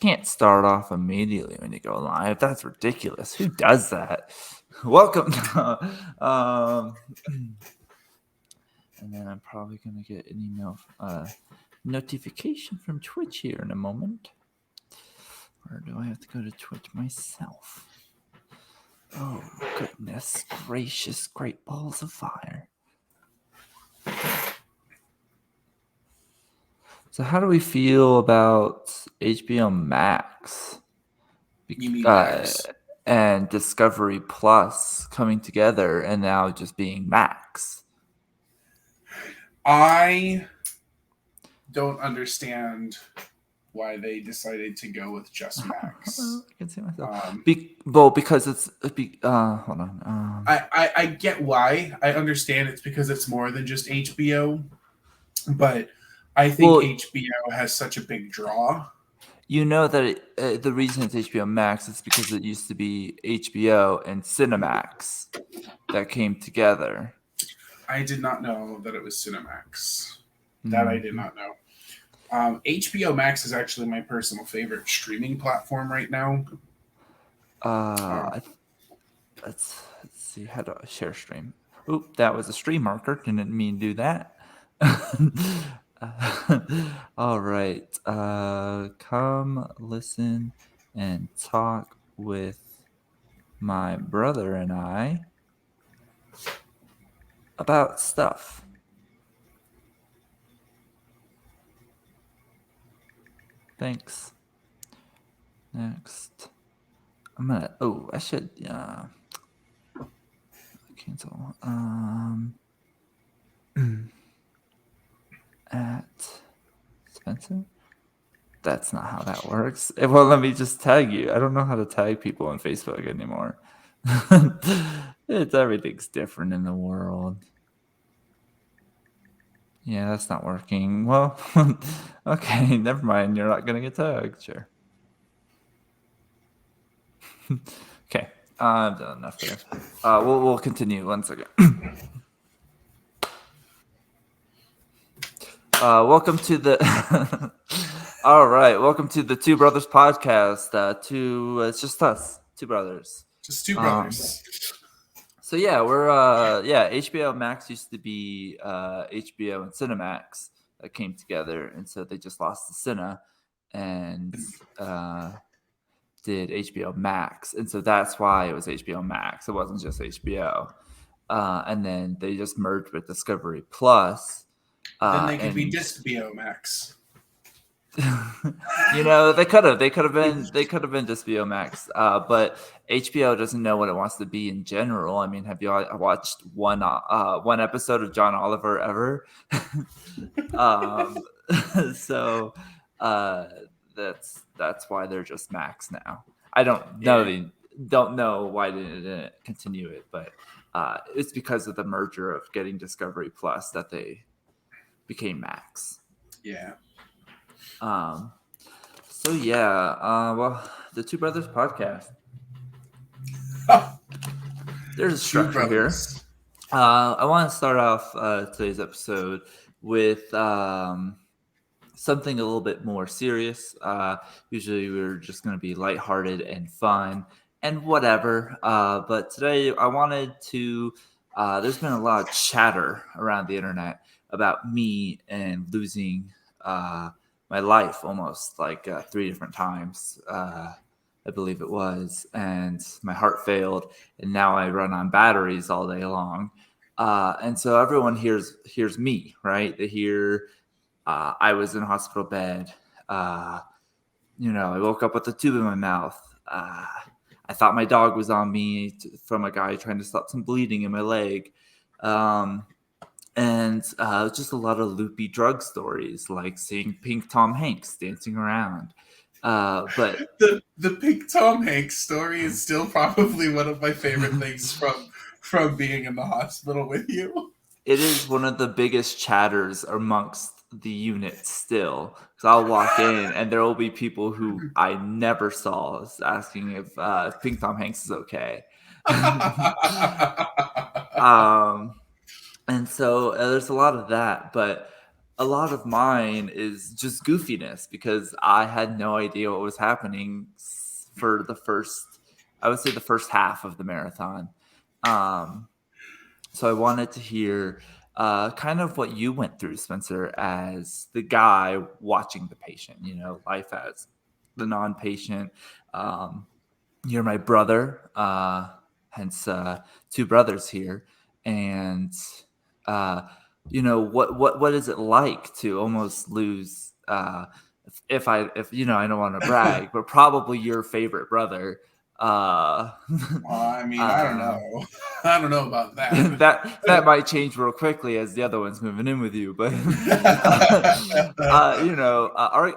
Can't start off immediately when you go live. That's ridiculous. Who does that? Welcome. um, and then I'm probably gonna get an email, notification from Twitch here in a moment. Or do I have to go to Twitch myself? Oh goodness gracious! Great balls of fire. So, how do we feel about HBO Max? You mean Max? And Discovery Plus coming together and now just being Max. I don't understand why they decided to go with just Max. I can see myself. Because it's hold on. I get why. I understand it's because it's more than just HBO, but I think HBO has such a big draw. You know that the reason it's HBO Max is because it used to be HBO and Cinemax that came together. I did not know that it was Cinemax. That I did not know. HBO Max is actually my personal favorite streaming platform right now. Let's see how to share stream. Oop, that was a stream marker. Didn't mean to do that. All right. Come listen and talk with my brother and I about stuff. Thanks. Next. I'm gonna. Oh, I should. Cancel. At Spencer. That's not how that works. It won't let me just tag you. I don't know how to tag people on Facebook anymore. Everything's different in the world. Yeah, that's not working. Well, okay, never mind. You're not gonna get tagged. Sure. Okay, I've done enough there. We'll continue. 1 second. Welcome to the. All right, welcome to the Two Brothers podcast. It's just us, two brothers. Just two brothers. So yeah, we're HBO Max used to be HBO and Cinemax that came together, and so they just lost the Cine and did HBO Max, and so that's why it was HBO Max. It wasn't just HBO, and then they just merged with Discovery Plus. Then they could be Discbio Max. You know, they could have been just HBO Max, but HBO doesn't know what it wants to be in general. I mean, have you watched one episode of John Oliver ever? So that's why they're just Max now. I don't know. Yeah. Don't know why they didn't continue it, but it's because of the merger of getting Discovery Plus that they became Max. Yeah. So yeah, well, the Two Brothers podcast. There's a structure here. I want to start off today's episode with something a little bit more serious. Usually we're just going to be lighthearted and fun and whatever. But today I wanted to. There's been a lot of chatter around the internet about me and losing my life almost like 3 different times. I believe it was, and my heart failed, and now I run on batteries all day long. And so everyone hears me, right? They hear I was in a hospital bed. I woke up with a tube in my mouth. I thought my dog was on me from a guy trying to stop some bleeding in my leg. And just a lot of loopy drug stories, like seeing Pink Tom Hanks dancing around. But the Pink Tom Hanks story is still probably one of my favorite things from being in the hospital with you. It is one of the biggest chatters amongst the unit still. Because I'll walk in and there will be people who I never saw asking if Pink Tom Hanks is okay. And so there's a lot of that, but a lot of mine is just goofiness because I had no idea what was happening for I would say the first half of the marathon. Um, so I wanted to hear kind of what you went through, Spencer, as the guy watching the patient, life as the non-patient. Um, you're my brother, hence two brothers here. And, uh, what is it like to almost lose, if I don't want to brag, but probably your favorite brother. I mean, I don't uh, know. I don't know about that. that might change real quickly as the other one's moving in with you, but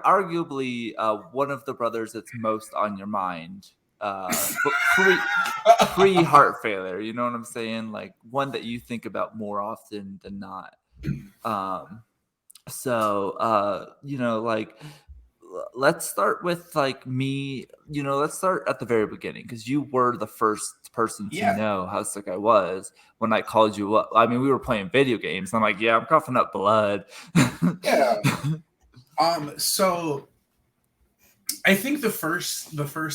arguably one of the brothers that's most on your mind, but pre heart failure. You know what I'm saying? Like one that you think about more often than not. Um, like let's start with like me, let's start at the very beginning because you were the first person to Yeah, know how sick I was when I called you up. I mean, we were playing video games. I'm like, yeah, I'm coughing up blood. yeah. So I think the first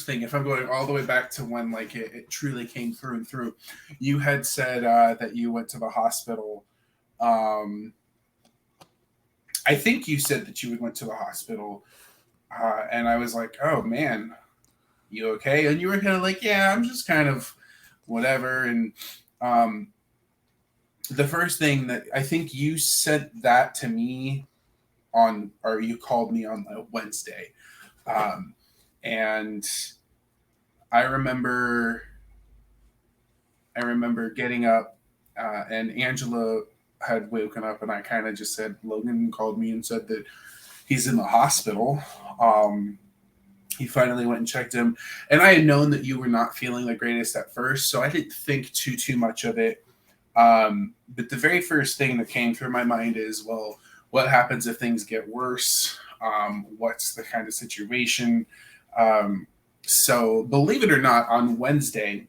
thing, if I'm going all the way back to when like it truly came through and through, you had said that you went to the hospital. Um, I think you said that you went to the hospital, and I was like, oh man, you okay? And you were kind of like, yeah, I'm just kind of whatever. And um, the first thing that I think you said that to me or you called me on a Wednesday. Um, and I remember, I remember getting up, and Angela had woken up, and I kind of just said, Logan called me and said that he's in the hospital. He finally went and checked him, and I had known that you were not feeling the greatest at first, so I didn't think too much of it. But the very first thing that came through my mind is, well, what happens if things get worse? What's the kind of situation? So, believe it or not, on Wednesday,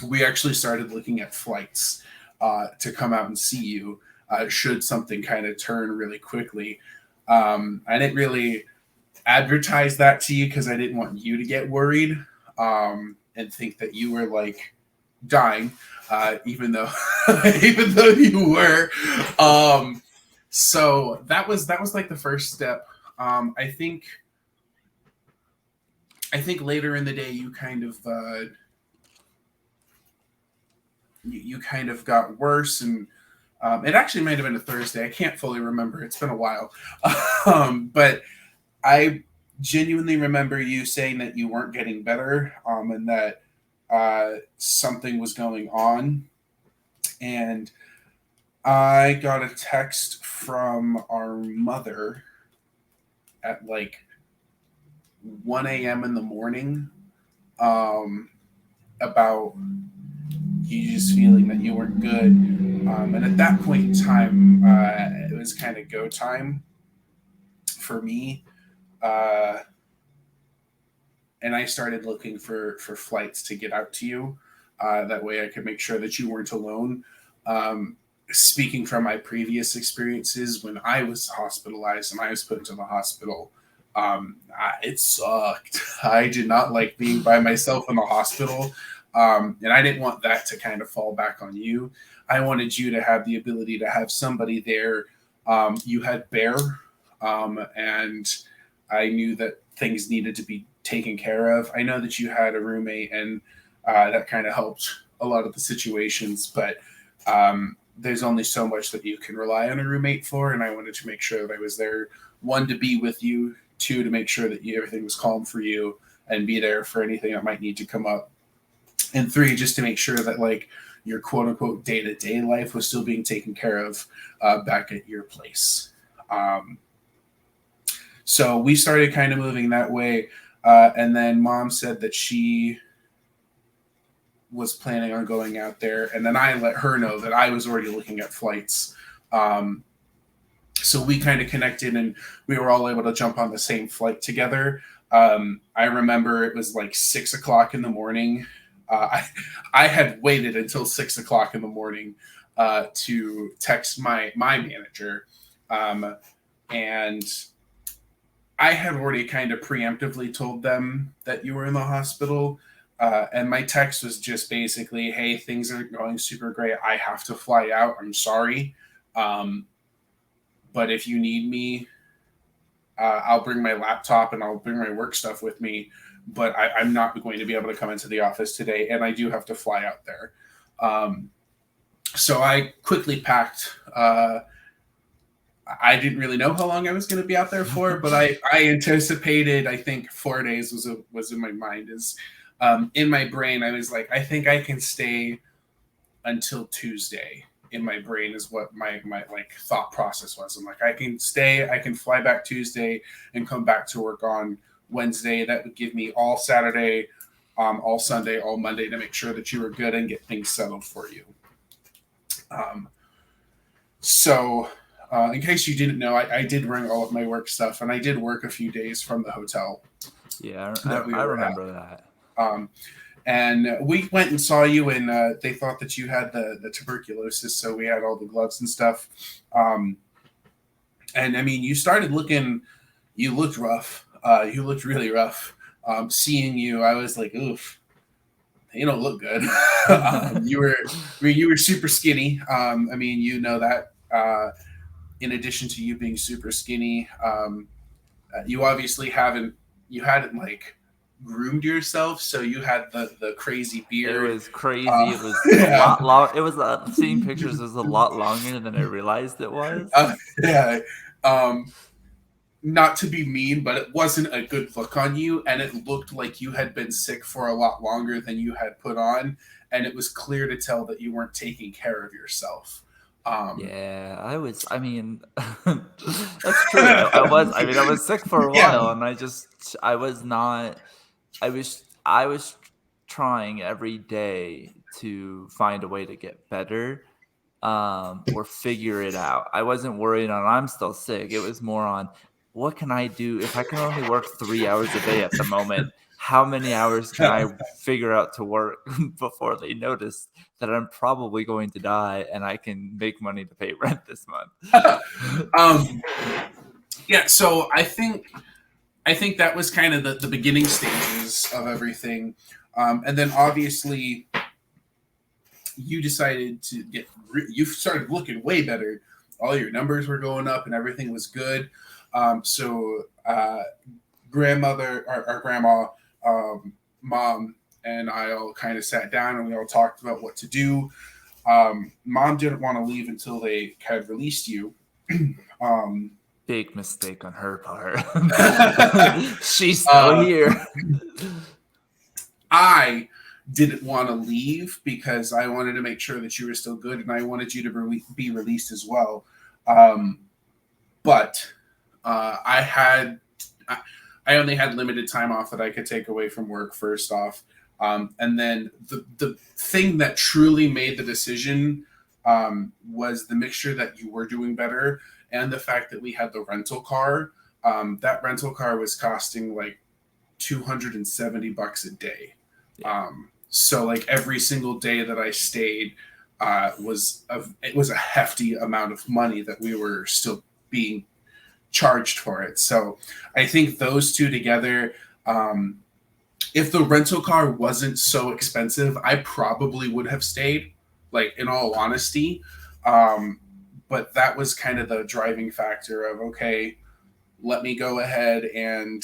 we actually started looking at flights to come out and see you should something kind of turn really quickly. I didn't really advertise that to you because I didn't want you to get worried and think that you were like dying, even though even though you were. So that was like the first step. I think later in the day you kind of you kind of got worse, and it actually might have been a Thursday. I can't fully remember. It's been a while, but I genuinely remember you saying that you weren't getting better, and that something was going on. And I got a text from our mother at like 1 a.m. in the morning about you just feeling that you weren't good. And at that point in time, it was kind of go time for me. And I started looking for flights to get out to you. That way I could make sure that you weren't alone. Speaking from my previous experiences when I was hospitalized and I was put into the hospital, it sucked. I did not like being by myself in the hospital. And I didn't want that to kind of fall back on you. I wanted you to have the ability to have somebody there. You had Bear, and I knew that things needed to be taken care of. I know that you had a roommate, and that kind of helped a lot of the situations, but there's only so much that you can rely on a roommate for, and I wanted to make sure that I was there, one, to be with you, two, to make sure that everything was calm for you and be there for anything that might need to come up, and three, just to make sure that like your quote unquote day-to-day life was still being taken care of back at your place. So we started kind of moving that way. And then mom said that she was planning on going out there. And then I let her know that I was already looking at flights. So we kind of connected and we were all able to jump on the same flight together. I remember it was like 6 o'clock in the morning. I had waited until 6 o'clock in the morning to text my manager And I had already kind of preemptively told them that you were in the hospital. And my text was just basically, hey, things aren't going super great. I have to fly out. I'm sorry. Um, but if you need me, I'll bring my laptop and I'll bring my work stuff with me. But I'm not going to be able to come into the office today. And I do have to fly out there. So I quickly packed. I didn't really know how long I was going to be out there for, but I anticipated. I think 4 days was in my mind. In my brain, I was like, I think I can stay until Tuesday. In my brain is what my like thought process was. I'm like, I can stay. I can fly back Tuesday and come back to work on Wednesday. That would give me all Saturday, all Sunday, all Monday to make sure that you were good and get things settled for you. So. In case you didn't know, I did bring all of my work stuff, and I did work a few days from the hotel. Yeah, I remember that. And we went and saw you, and they thought that you had the tuberculosis, so we had all the gloves and stuff. And I mean, you looked rough. You looked really rough. Seeing you, I was like, oof, you don't look good. You were super skinny. I mean, you know that. In addition to you being super skinny, you obviously hadn't like groomed yourself, so you had the crazy beard. It was crazy. It was a lot long. It was seeing pictures was a lot longer than I realized it was. Yeah. Not to be mean, but it wasn't a good look on you, and it looked like you had been sick for a lot longer than you had put on, and it was clear to tell that you weren't taking care of yourself. Yeah, I was. I mean, that's true. I was. I mean, I was sick for a while, and I was not. I was trying every day to find a way to get better, or figure it out. I wasn't worried on I'm still sick. It was more on what can I do if I can only work 3 hours a day at the moment. How many hours can I figure out to work before they notice that I'm probably going to die and I can make money to pay rent this month? Yeah, so I think that was kind of the beginning stages of everything. And then obviously you decided to you started looking way better. All your numbers were going up and everything was good. So grandmother, our grandma, mom and I all kind of sat down and we all talked about what to do. Mom didn't want to leave until they had released you. Big mistake on her part. She's still here. I didn't want to leave because I wanted to make sure that you were still good and I wanted you to be released as well. But I only had limited time off that I could take away from work, first off. And then the thing that truly made the decision was the mixture that you were doing better and the fact that we had the rental car. That rental car was costing like $270 a day. So like every single day that I stayed it was a hefty amount of money that we were still being charged for it. So I think those two together, if the rental car wasn't so expensive, I probably would have stayed, like in all honesty. But that was kind of the driving factor of, okay, let me go ahead and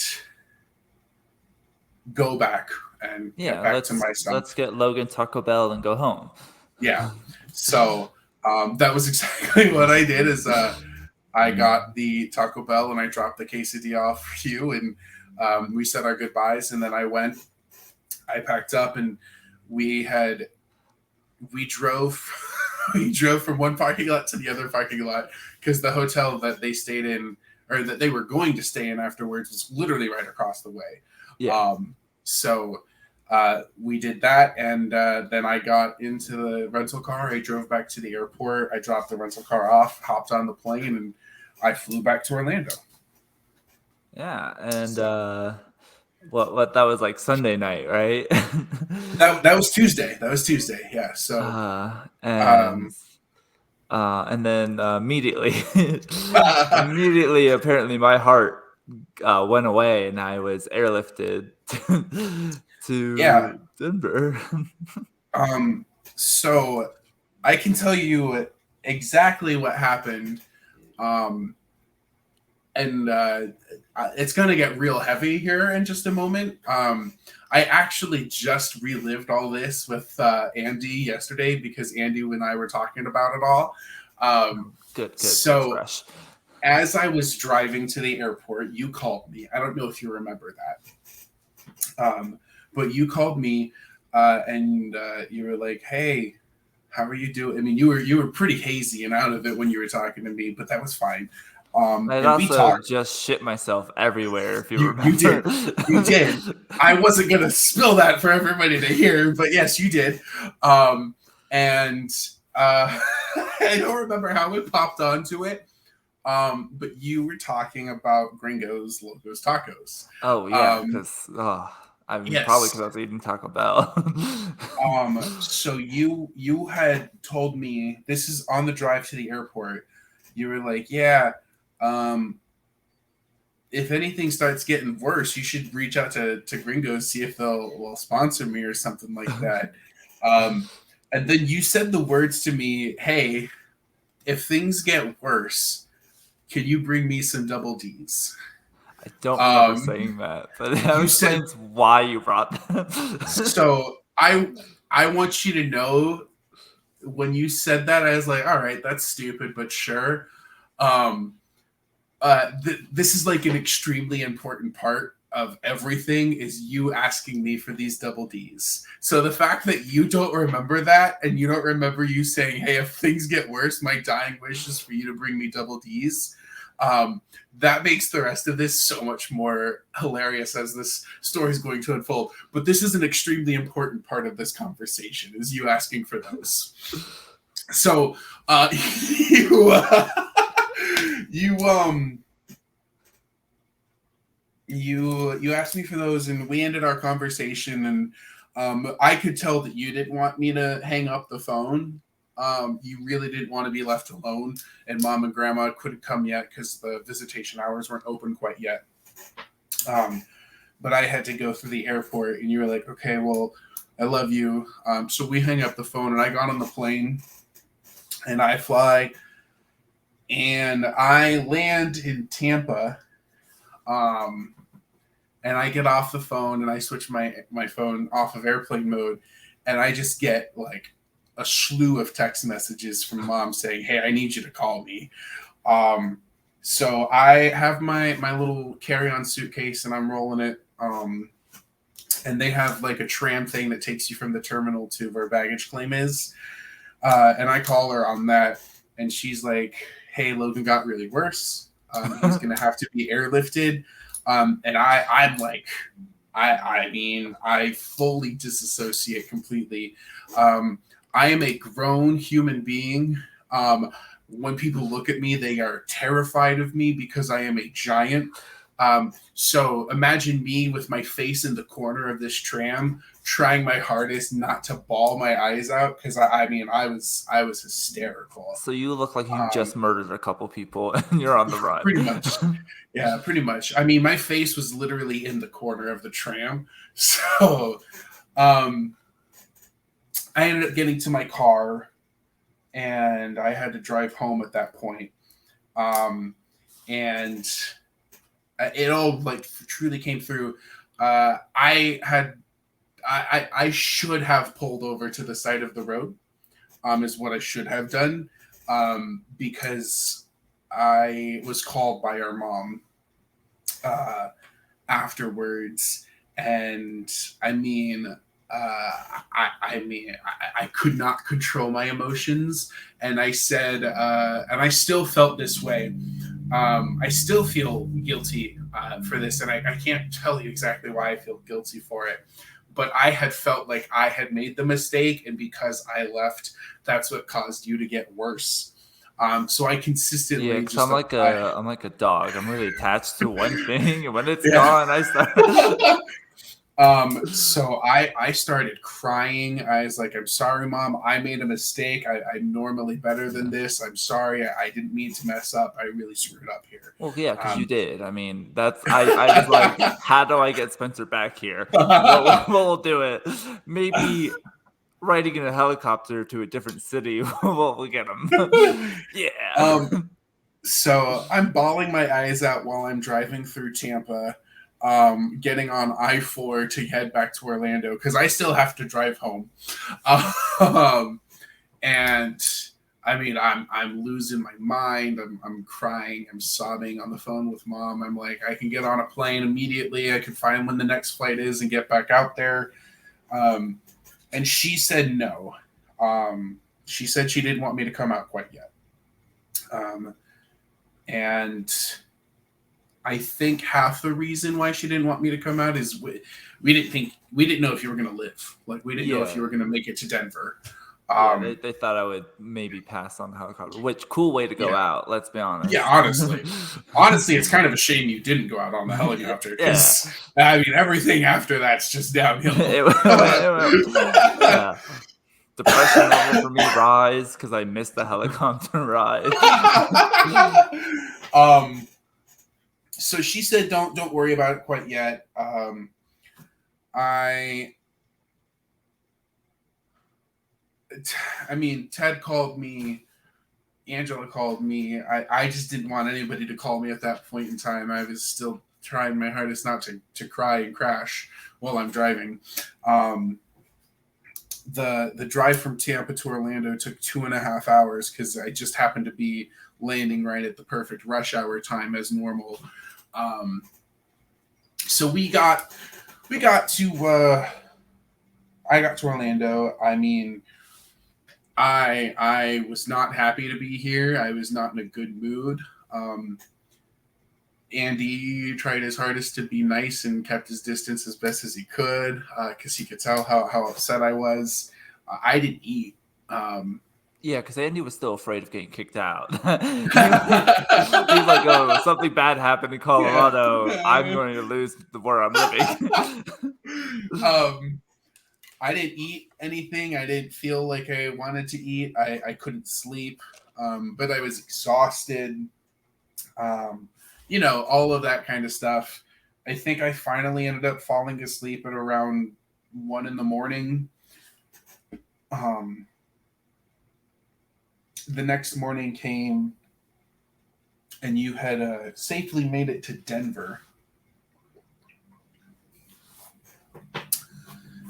go back and get back to my son. Let's get Logan Taco Bell and go home. Yeah. So that was exactly what I did is I got the Taco Bell and I dropped the quesadilla off for you and we said our goodbyes and then I packed up and we drove from one parking lot to the other parking lot because the hotel that they stayed in or that they were going to stay in afterwards was literally right across the way. Yeah. So we did that and then I got into the rental car. I drove back to the airport. I dropped the rental car off, hopped on the plane, and I flew back to Orlando. Yeah, and what that was like Sunday night, right? that was Tuesday. Yeah. So And then immediately, apparently, my heart went away, and I was airlifted Yeah. to Denver. Um, so I can tell you exactly what happened. Um, and it's going to get real heavy here in just a moment. I actually just relived all this with Andy yesterday because Andy and I were talking about it all. Good. It's So fresh. as I was driving to the airport, you called me. I don't know if you remember that, but you called me and you were like, "Hey, how are you doing?" I mean, you were pretty hazy and out of it when you were talking to me, but that was fine. I'd And we also talked. just shit myself everywhere, if you You remember. did. You did. I wasn't gonna spill that for everybody to hear, but yes, you did. And I don't remember how it popped onto it. But you were talking about Gringos Locos Tacos. Oh yeah, because I mean, probably because Yes. I was eating Taco Bell. So you had told me this is on the drive to the airport. You were like, yeah, um, if anything starts getting worse, you should reach out to Gringos, see if will sponsor me or something like that. Um, and then you said the words to me, hey, if things get worse, can you bring me some double D's? I don't remember Um, saying that, but that you said explains why you brought that. so. I want you to know when you said that, I was like, all right, that's stupid, but sure. Um, this is like an extremely important part of everything is you asking me for these double D's. So the fact that you don't remember that and you don't remember you saying, hey, if things get worse, my dying wish is for you to bring me double D's. That makes the rest of this so much more hilarious as this story is going to unfold. But this is an extremely important part of this conversation is you asking for those. So you you you asked me for those and we ended our conversation and I could tell that you didn't want me to hang up the phone. You really didn't want to be left alone and mom and grandma couldn't come yet because the visitation hours weren't open quite yet. But I had to go through the airport and you were like, okay, well, I love you. So we hung up the phone and I got on the plane and I fly and I land in Tampa. And I get off the phone and I switch my phone off of airplane mode and I just get like a slew of text messages from mom saying, hey, I need you to call me. So I have my little carry-on suitcase and I'm rolling it. And they have like a tram thing that takes you from the terminal to where baggage claim is. And I call her on that and she's like, hey, Logan got really worse. He's going to have to be airlifted. And I'm like, I mean, I fully disassociate completely. I am a grown human being. When people look at me, they are terrified of me because I am a giant. So imagine me with my face in the corner of this tram, trying my hardest not to bawl my eyes out because I mean I was hysterical. So you look like you just murdered a couple people and you're on the run. Pretty much. Yeah, pretty much. I mean, my face was literally in the corner of the tram. So I ended up getting to my car and I had to drive home at that point. And it all like truly came through. I should have pulled over to the side of the road, is what I should have done, because I was called by our mom afterwards, and I mean, I could not control my emotions, and I said, and I still felt this way. I still feel guilty for this, and I can't tell you exactly why I feel guilty for it. But I had felt like I had made the mistake, and because I left, that's what caused you to get worse. So I consistently I'm like a dog. I'm really attached to one thing, and when it's Yeah. gone, I start. So I started crying. I was like, I'm sorry, Mom. I made a mistake. I'm normally better than this. I'm sorry. I didn't mean to mess up. I really screwed up here. Well, yeah, because you Um, did. I mean, I was like, how do I get Spencer back here? What will do it? Maybe riding in a helicopter to a different city will get him. Yeah. so I'm bawling my eyes out while I'm driving through Tampa, getting on I-4 to head back to Orlando because I still have to drive home. Um, and I mean, I'm losing my mind. I'm crying. I'm sobbing on the phone with Mom. I'm like, I can get on a plane immediately. I can find when the next flight is and get back out there. And she said no. She said she didn't want me to come out quite yet. And I think half the reason why she didn't want me to come out is we didn't know if you were going to live. Like we didn't know if you were going to make it to Denver. Yeah, they thought I would maybe pass on the helicopter. Which cool way to go out? Let's be honest. Yeah, honestly, it's kind of a shame you didn't go out on the helicopter because I mean everything after that's just downhill. Yeah. Depression level for me rise because I missed the helicopter ride. So she said, "Don't worry about it quite yet." I mean, Ted called me, Angela called me. I just didn't want anybody to call me at that point in time. I was still trying my hardest not to cry and crash while I'm driving. The drive from Tampa to Orlando took 2.5 hours because I just happened to be landing right at the perfect rush hour time as normal. So I got to Orlando. I mean, I was not happy to be here. I was not in a good mood. Andy tried his hardest to be nice and kept his distance as best as he could because he could tell how upset I was. I didn't eat. Yeah, because Andy was still afraid of getting kicked out. He's like, oh, something bad happened in Colorado. Yeah. I'm going to lose where I'm living. I didn't eat anything. I didn't feel like I wanted to eat. I couldn't sleep, but I was exhausted. All of that kind of stuff. I think I finally ended up falling asleep at around 1 a.m. The next morning came and you had safely made it to Denver.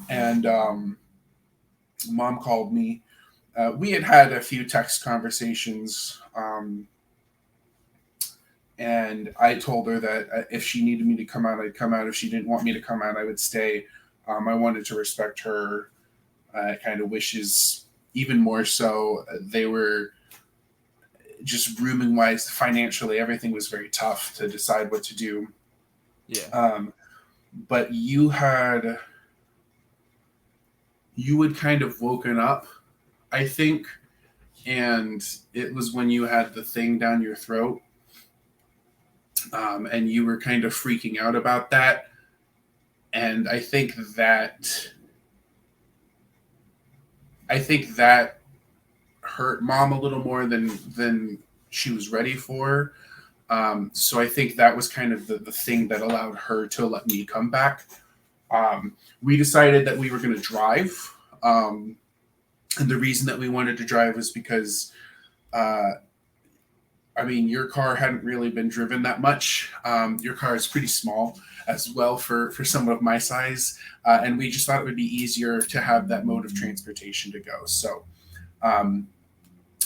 And Mom called me. We had a few text conversations. And I told her that if she needed me to come out, I'd come out. If she didn't want me to come out, I would stay. I wanted to respect her kind of wishes even more so. They were just rooming wise, financially, everything was very tough to decide what to do. Yeah. But you had kind of woken up, I think. And it was when you had the thing down your throat. And you were kind of freaking out about that. And I think that hurt Mom a little more than she was ready for. So I think that was kind of the thing that allowed her to let me come back. We decided that we were going to drive. And the reason that we wanted to drive was because your car hadn't really been driven that much. Your car is pretty small as well for someone of my size. And we just thought it would be easier to have that mode of transportation to go. So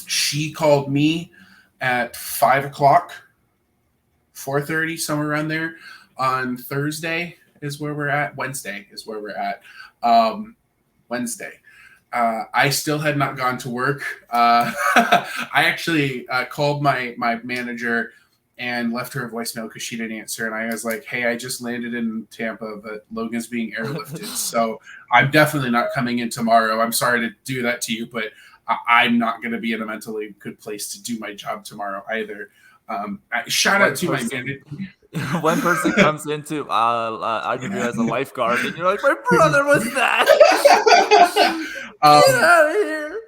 she called me at 5 o'clock, 4:30, somewhere around there on Thursday is where we're at. Wednesday is where we're at. Wednesday. I still had not gone to work. I actually called my manager and left her a voicemail because she didn't answer. And I was like, hey, I just landed in Tampa, but Logan's being airlifted. So I'm definitely not coming in tomorrow. I'm sorry to do that to you, but I'm not going to be in a mentally good place to do my job tomorrow either. Shout out One to my person, manager. one person comes into interview as a lifeguard, and you're like, my brother was that. Get out of here.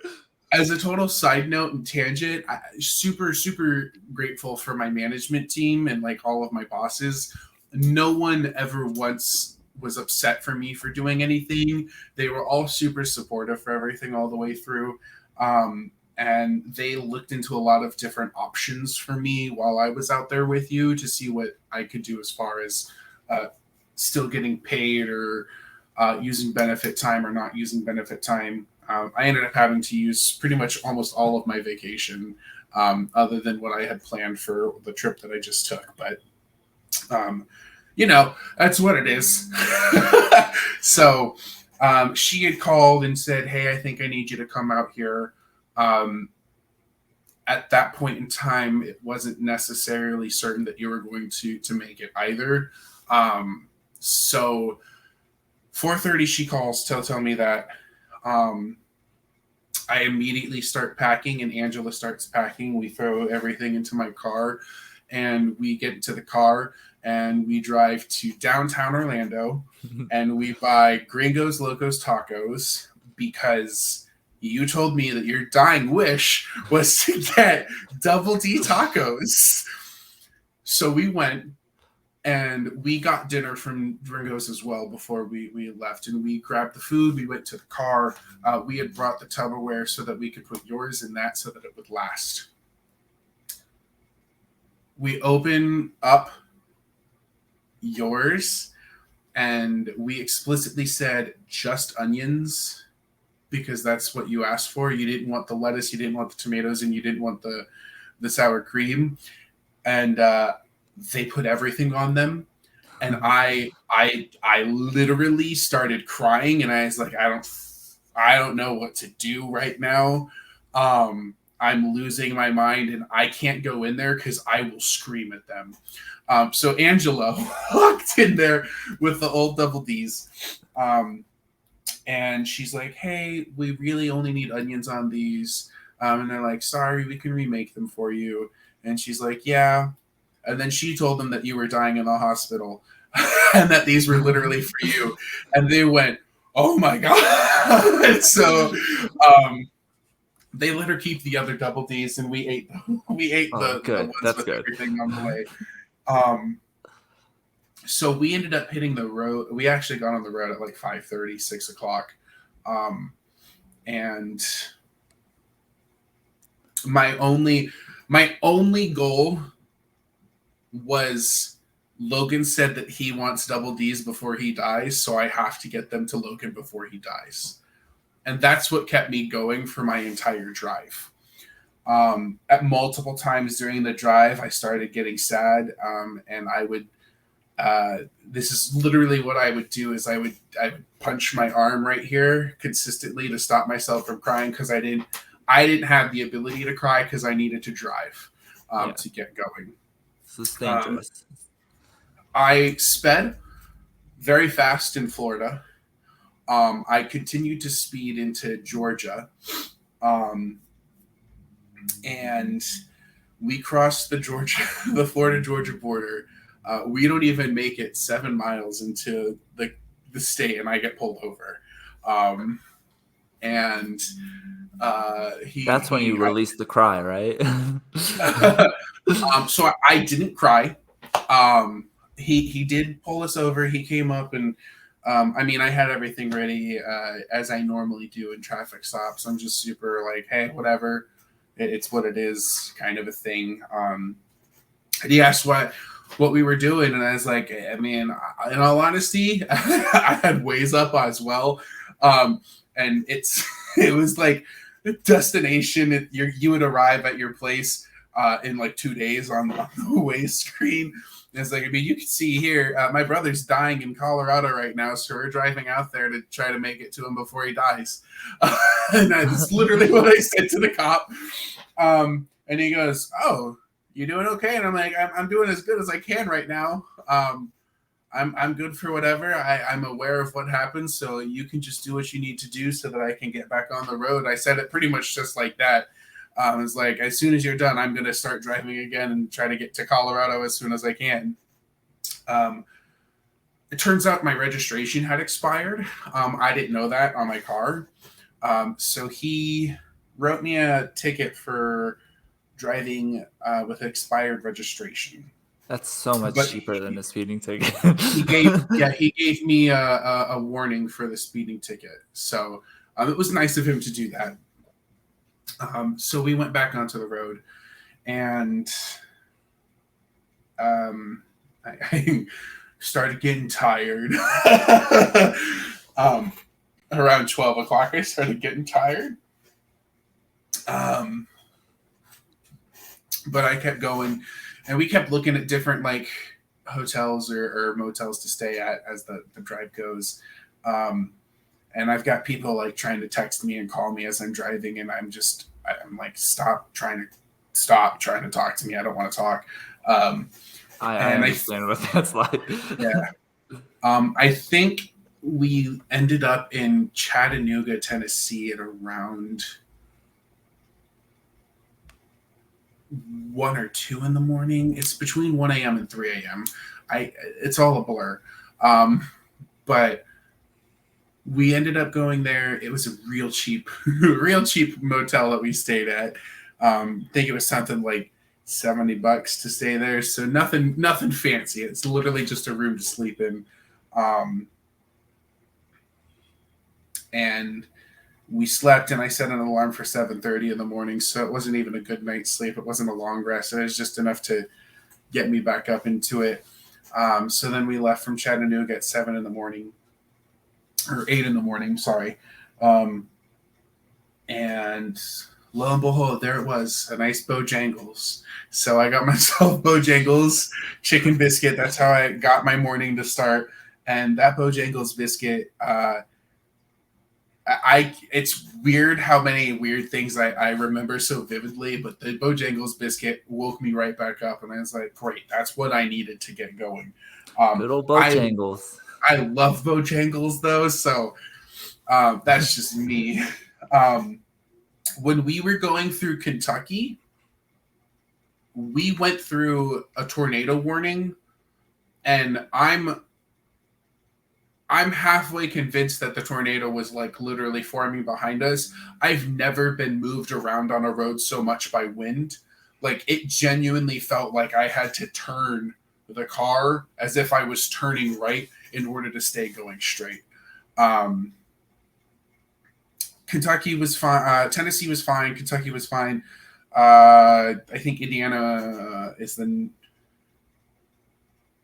As a total side note and tangent, super, super grateful for my management team and like all of my bosses. No one ever once was upset for me for doing anything. They were all super supportive for everything all the way through. And they looked into a lot of different options for me while I was out there with you to see what I could do as far as still getting paid or using benefit time or not using benefit time. I ended up having to use pretty much almost all of my vacation, other than what I had planned for the trip that I just took. But, that's what it is. So she had called and said, hey, I think I need you to come out here. At that point in time, it wasn't necessarily certain that you were going to make it either. So 4:30, she calls to tell me that. I immediately start packing, and Angela starts packing. We throw everything into my car, and we get into the car, and we drive to downtown Orlando, and we buy Gringos Locos Tacos because you told me that your dying wish was to get Double D tacos. So we went. And we got dinner from Gringos as well before we left. And we grabbed the food. We went to the car. We had brought the Tupperware so that we could put yours in that so that it would last. We open up yours, and we explicitly said just onions because that's what you asked for. You didn't want the lettuce, you didn't want the tomatoes, and you didn't want the sour cream. And they put everything on them, and I literally started crying, and I was like, I don't know what to do right now. I'm losing my mind, and I can't go in there because I will scream at them. So Angela walked in there with the old Double D's, and she's like, hey, we really only need onions on these. And they're like, sorry, we can remake them for you. And she's like, yeah. And then she told them that you were dying in the hospital and that these were literally for you. And they went, oh my God. And so they let her keep the other Double D's, and we ate the ones That's with good. everything on the way. So we ended up hitting the road. We actually got on the road at like 5:30, 6 o'clock. And my only goal was Logan said that he wants Double D's before he dies, so I have to get them to Logan before he dies. And that's what kept me going for my entire drive. At multiple times during the drive, I started getting sad, and I would this is literally what I would do is I would punch my arm right here consistently to stop myself from crying because I didn't have the ability to cry because I needed to drive to get going. This is dangerous. I sped very fast in Florida. I continued to speed into Georgia, and we crossed the Florida-Georgia border. We don't even make it 7 miles into the state, and I get pulled over. That's when you released the cry, right? So I didn't cry. He did pull us over. He came up and I had everything ready as I normally do in traffic stops. I'm just super like, hey, whatever. It's what it is, kind of a thing. And he asked what we were doing, and I was like, in all honesty, I had Waze up as well. And it was like destination. You would arrive at your place in like 2 days on the Waze screen. And it's like, you can see here, my brother's dying in Colorado right now, so we're driving out there to try to make it to him before he dies. And that's literally what I said to the cop. And he goes, oh, you doing okay? And I'm like, I'm doing as good as I can right now. I'm good for whatever. I'm aware of what happened, so you can just do what you need to do so that I can get back on the road. I said it pretty much just like that. It's like, as soon as you're done, I'm going to start driving again and try to get to Colorado as soon as I can. It turns out my registration had expired. I didn't know that on my car. So he wrote me a ticket for driving with expired registration. That's so much But cheaper than a speeding ticket. he gave me a warning for the speeding ticket. So it was nice of him to do that. So we went back onto the road, and I started getting tired. Around 12 o'clock, I started getting tired. But I kept going, and we kept looking at different like hotels or motels to stay at as the drive goes. And I've got people like trying to text me and call me as I'm driving, and I'm like, stop trying to talk to me. I don't want to talk. I understand what that's like. Yeah. I think we ended up in Chattanooga, Tennessee at around 1 or 2 in the morning. It's between 1 a.m. and 3 a.m. It's all a blur. But we ended up going there. It was a real cheap motel that we stayed at. I think it was something like $70 to stay there. So nothing fancy. It's literally just a room to sleep in. And we slept, and I set an alarm for 7:30 in the morning. So it wasn't even a good night's sleep. It wasn't a long rest. It was just enough to get me back up into it. So then we left from Chattanooga at 7 in the morning, or 8 in the morning. Sorry. And lo and behold, there it was, a nice Bojangles. So I got myself Bojangles chicken biscuit. That's how I got my morning to start. And that Bojangles biscuit, it's weird how many weird things I remember so vividly, but the Bojangles biscuit woke me right back up, and I was like, great, that's what I needed to get going. Good old Bojangles. I love Bojangles though, so that's just me. When we were going through Kentucky, we went through a tornado warning, and I'm halfway convinced that the tornado was like literally forming behind us. I've never been moved around on a road so much by wind. Like, it genuinely felt like I had to turn the car as if I was turning right in order to stay going straight. Kentucky was fine. Tennessee was fine. Kentucky was fine. I think Indiana is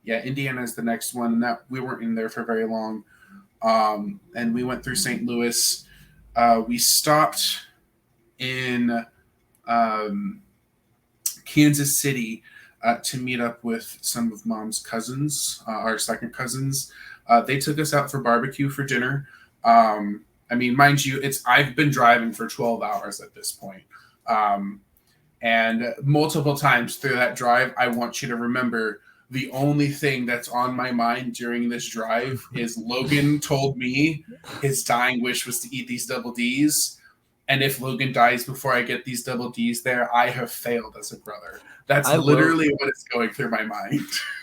Indiana is the next one, and that we weren't in there for very long. And we went through St. Louis. We stopped in Kansas City to meet up with some of Mom's cousins, our second cousins. They took us out for barbecue for dinner. I mean, mind you, I've been driving for 12 hours at this point. And multiple times through that drive, I want you to remember, the only thing that's on my mind during this drive is Logan told me his dying wish was to eat these double Ds. And if Logan dies before I get these double Ds there, I have failed as a brother. That's literally what is going through my mind.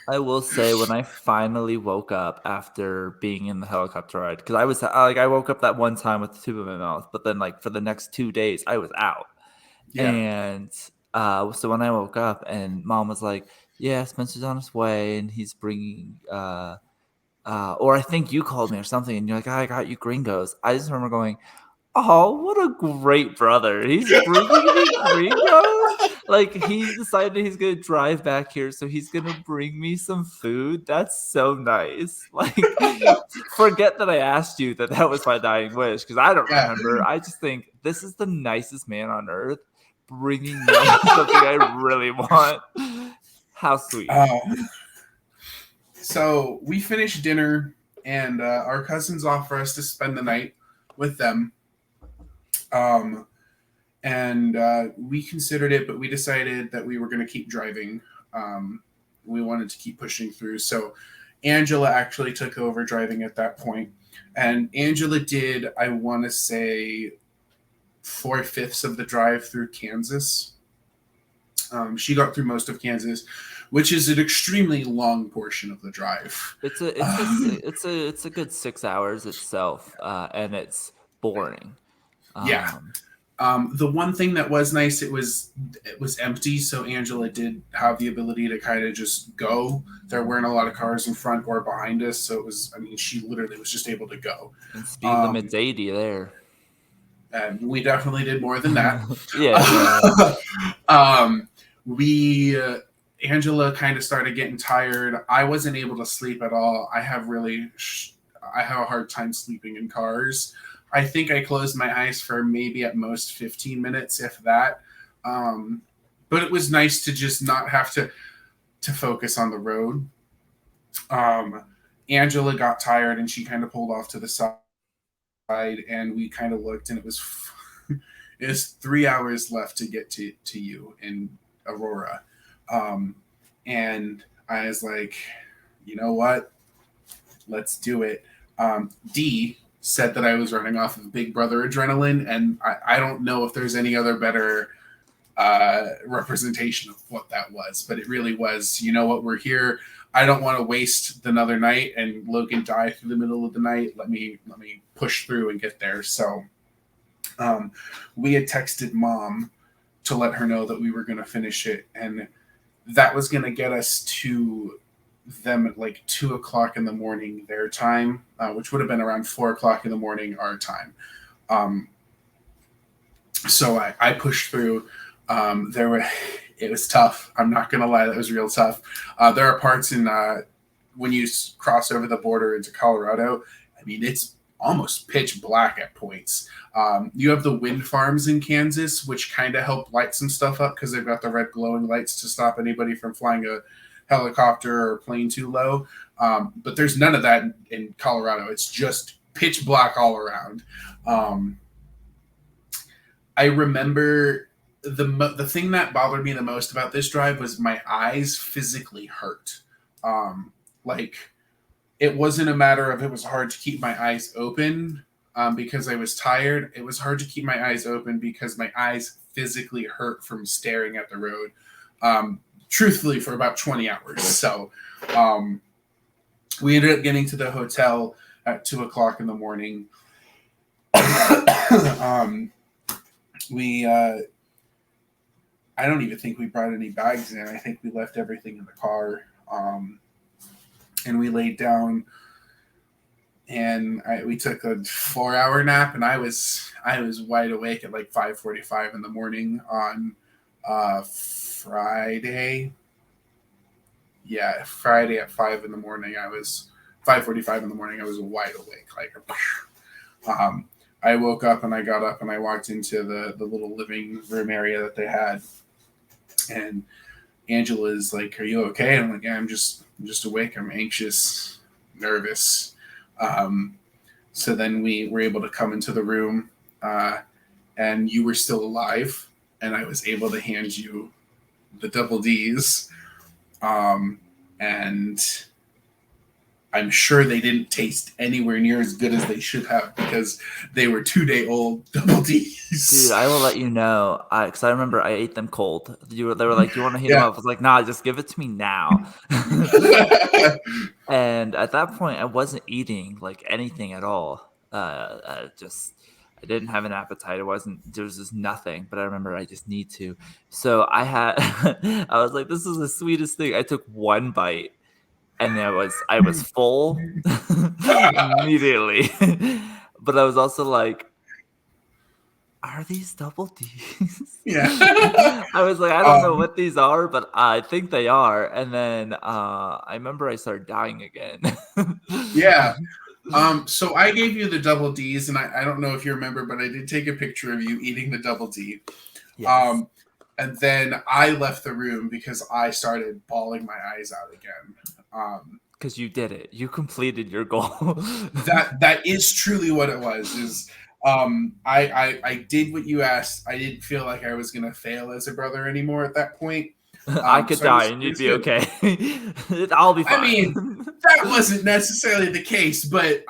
I will say, when I finally woke up after being in the helicopter ride, because I woke up that one time with the tube in my mouth, but then like for the next 2 days I was out. Yeah. And so when I woke up and Mom was like, yeah, Spencer's on his way and he's bringing or I think you called me or something, and you're like, I got you Gringos. I just remember going, oh, what a great brother. He's bringing me Gringos. Like, he decided he's going to drive back here, so he's going to bring me some food. That's so nice. Like, forget that I asked you that was my dying wish, because I don't remember. I just think this is the nicest man on earth bringing me something I really want. How sweet. So we finished dinner, and our cousins offer us to spend the night with them. And we considered it, but we decided that we were going to keep driving. We wanted to keep pushing through. So Angela actually took over driving at that point. And Angela did, I want to say, 4/5 of the drive through Kansas. She got through most of Kansas, which is an extremely long portion of the drive. It's a good 6 hours itself, and it's boring. Yeah. The one thing that was nice, it was empty, so Angela did have the ability to kind of just go. There weren't a lot of cars in front or behind us, so it was. I mean, she literally was just able to go. And speed limit's 80 there. And we definitely did more than that. Yeah. Angela kind of started getting tired. I wasn't able to sleep at all. I have a hard time sleeping in cars. I think I closed my eyes for maybe at most 15 minutes, if that. But it was nice to just not have to focus on the road. Angela got tired and she kind of pulled off to the side, and we kind of looked, and it was 3 hours left to get to you in Aurora. And I was like, you know what? Let's do it. D said that I was running off of Big Brother adrenaline, and I don't know if there's any other better representation of what that was, but it really was, you know what, we're here. I don't want to waste another night and Logan die through the middle of the night. Let me push through and get there. So we had texted Mom to let her know that we were going to finish it, and that was going to get us to them at like 2:00 in the morning their time, which would have been around 4:00 in the morning our time. So I pushed through. It was tough. I'm not gonna lie, that was real tough. There are parts in when you cross over the border into Colorado. I mean, it's almost pitch black at points. You have the wind farms in Kansas, which kind of help light some stuff up because they've got the red glowing lights to stop anybody from flying a helicopter or plane too low. But there's none of that in Colorado. It's just pitch black all around. I remember the thing that bothered me the most about this drive was my eyes physically hurt. Like, it wasn't a matter of it was hard to keep my eyes open because I was tired. It was hard to keep my eyes open because my eyes physically hurt from staring at the road. Truthfully, for about 20 hours. So we ended up getting to the hotel at 2:00 in the morning. I don't even think we brought any bags in. I think we left everything in the car. And we laid down, and we took a 4-hour nap, and I was wide awake at like 5:45 in the morning on Friday. Yeah, Friday at 5 in the morning. 5:45 in the morning. I was wide awake. Like, I woke up and I got up and I walked into the little living room area that they had, and Angela's like, "Are you okay?" And I'm like, "Yeah, I'm just awake. I'm anxious, nervous." So then we were able to come into the room, and you were still alive, and I was able to hand you the double D's, and I'm sure they didn't taste anywhere near as good as they should have because they were 2-day-old double D's. Dude, I will let you know, because I remember I ate them cold. They were like, "You want to heat them up?" I was like, "Nah, just give it to me now." And at that point, I wasn't eating like anything at all. I didn't have an appetite. There was just nothing. But I remember I just need to. So I was like, "This is the sweetest thing." I took one bite, and I was full immediately. But I was also like, "Are these double D's?" Yeah. I was like, "I don't know what these are, but I think they are." And then I remember I started dying again. Yeah. So I gave you the double D's, and I don't know if you remember, but I did take a picture of you eating the double D. Yes. And then I left the room because I started bawling my eyes out again. Because you did it. You completed your goal. That is truly what it was. I did what you asked. I didn't feel like I was going to fail as a brother anymore at that point. I could die and you'd be okay. I'll be fine. I mean, that wasn't necessarily the case, but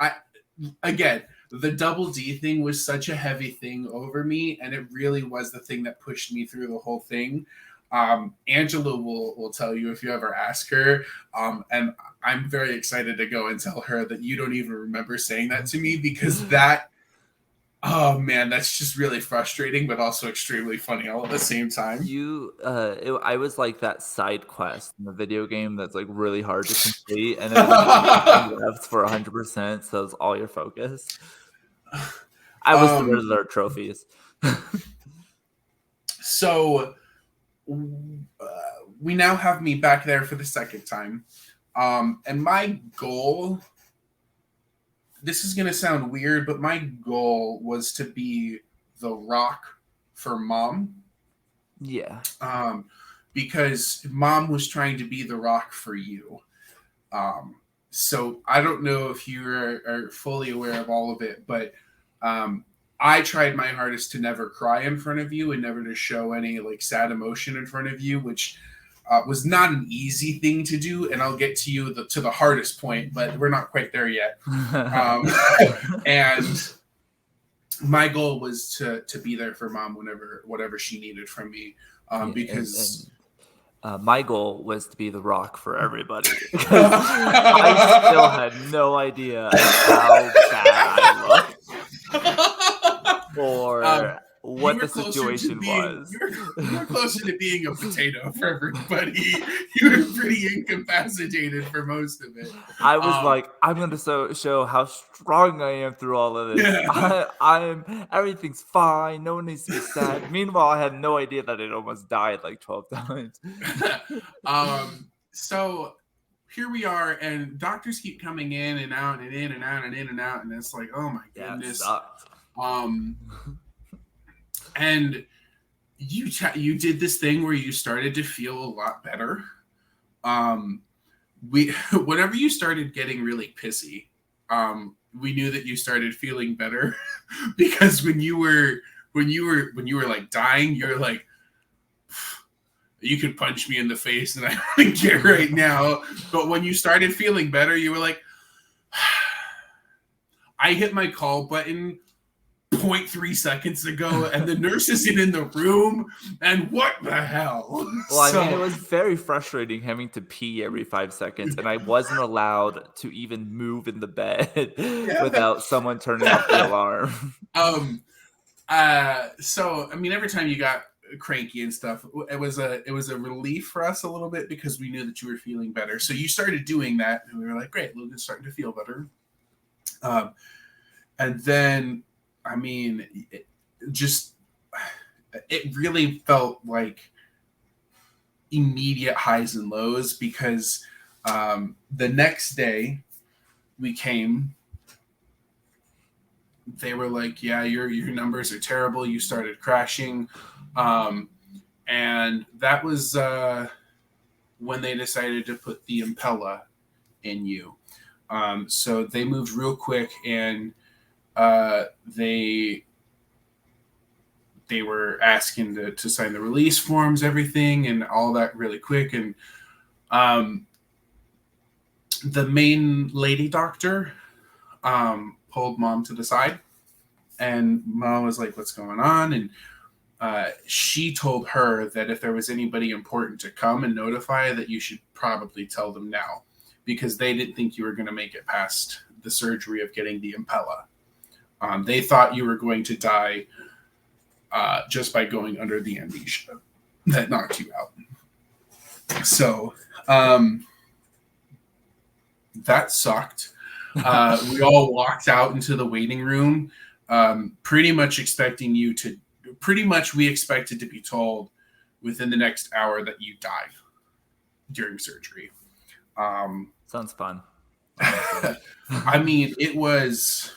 again, the double D thing was such a heavy thing over me, and it really was the thing that pushed me through the whole thing. Angela will tell you if you ever ask her, and I'm very excited to go and tell her that you don't even remember saying that to me, because that, oh man, that's just really frustrating, but also extremely funny all at the same time. I was like that side quest in the video game that's like really hard to complete, and then you left for 100%, so it's all your focus. I was the Riddler trophies. So we now have me back there for the second time. And my goal, this is going to sound weird, but my goal was to be the Rock for Mom. Yeah. Because Mom was trying to be the Rock for you. So I don't know if you are fully aware of all of it, but I tried my hardest to never cry in front of you and never to show any like sad emotion in front of you, which was not an easy thing to do. And I'll get to you to the hardest point, but we're not quite there yet. And my goal was to be there for Mom whatever she needed from me, because. My goal was to be the Rock for everybody. I still had no idea how bad I looked or what the situation was. You were closer to being a potato for everybody. You were pretty incapacitated for most of it. I was like, I'm going to show how strong I am through all of this. Yeah. Everything's fine. No one needs to be sad. Meanwhile, I had no idea that it almost died like 12 times. So here we are, and doctors keep coming in and out and in and out and in and out, and it's like, oh my goodness. Yeah, it sucked. And you did this thing where you started to feel a lot better. Whenever you started getting really pissy, we knew that you started feeling better because when you were like dying, you're like, you could punch me in the face and I don't care right now. But when you started feeling better, you were like, I hit my call button 0.3 seconds ago, and the nurse isn't in the room, and what the hell? Well, I mean, it was very frustrating having to pee every 5 seconds, and I wasn't allowed to even move in the bed without someone turning off the alarm. So I mean, every time you got cranky and stuff, it was a relief for us a little bit because we knew that you were feeling better. So you started doing that, and we were like, great, Logan's starting to feel better. And then, I mean, it really felt like immediate highs and lows because the next day we came, they were like, yeah, your numbers are terrible. You started crashing. And that was when they decided to put the Impella in you. So they moved real quick, and they were asking to sign the release forms, everything, and all that really quick. And the main lady doctor pulled Mom to the side, and Mom was like, what's going on? And she told her that if there was anybody important to come and notify, that you should probably tell them now, because they didn't think you were going to make it past the surgery of getting the Impella. They thought you were going to die just by going under the amnesia that knocked you out. So that sucked. We all walked out into the waiting room, pretty much expecting you to, we expected to be told within the next hour that you died during surgery. Sounds fun. I mean, it was...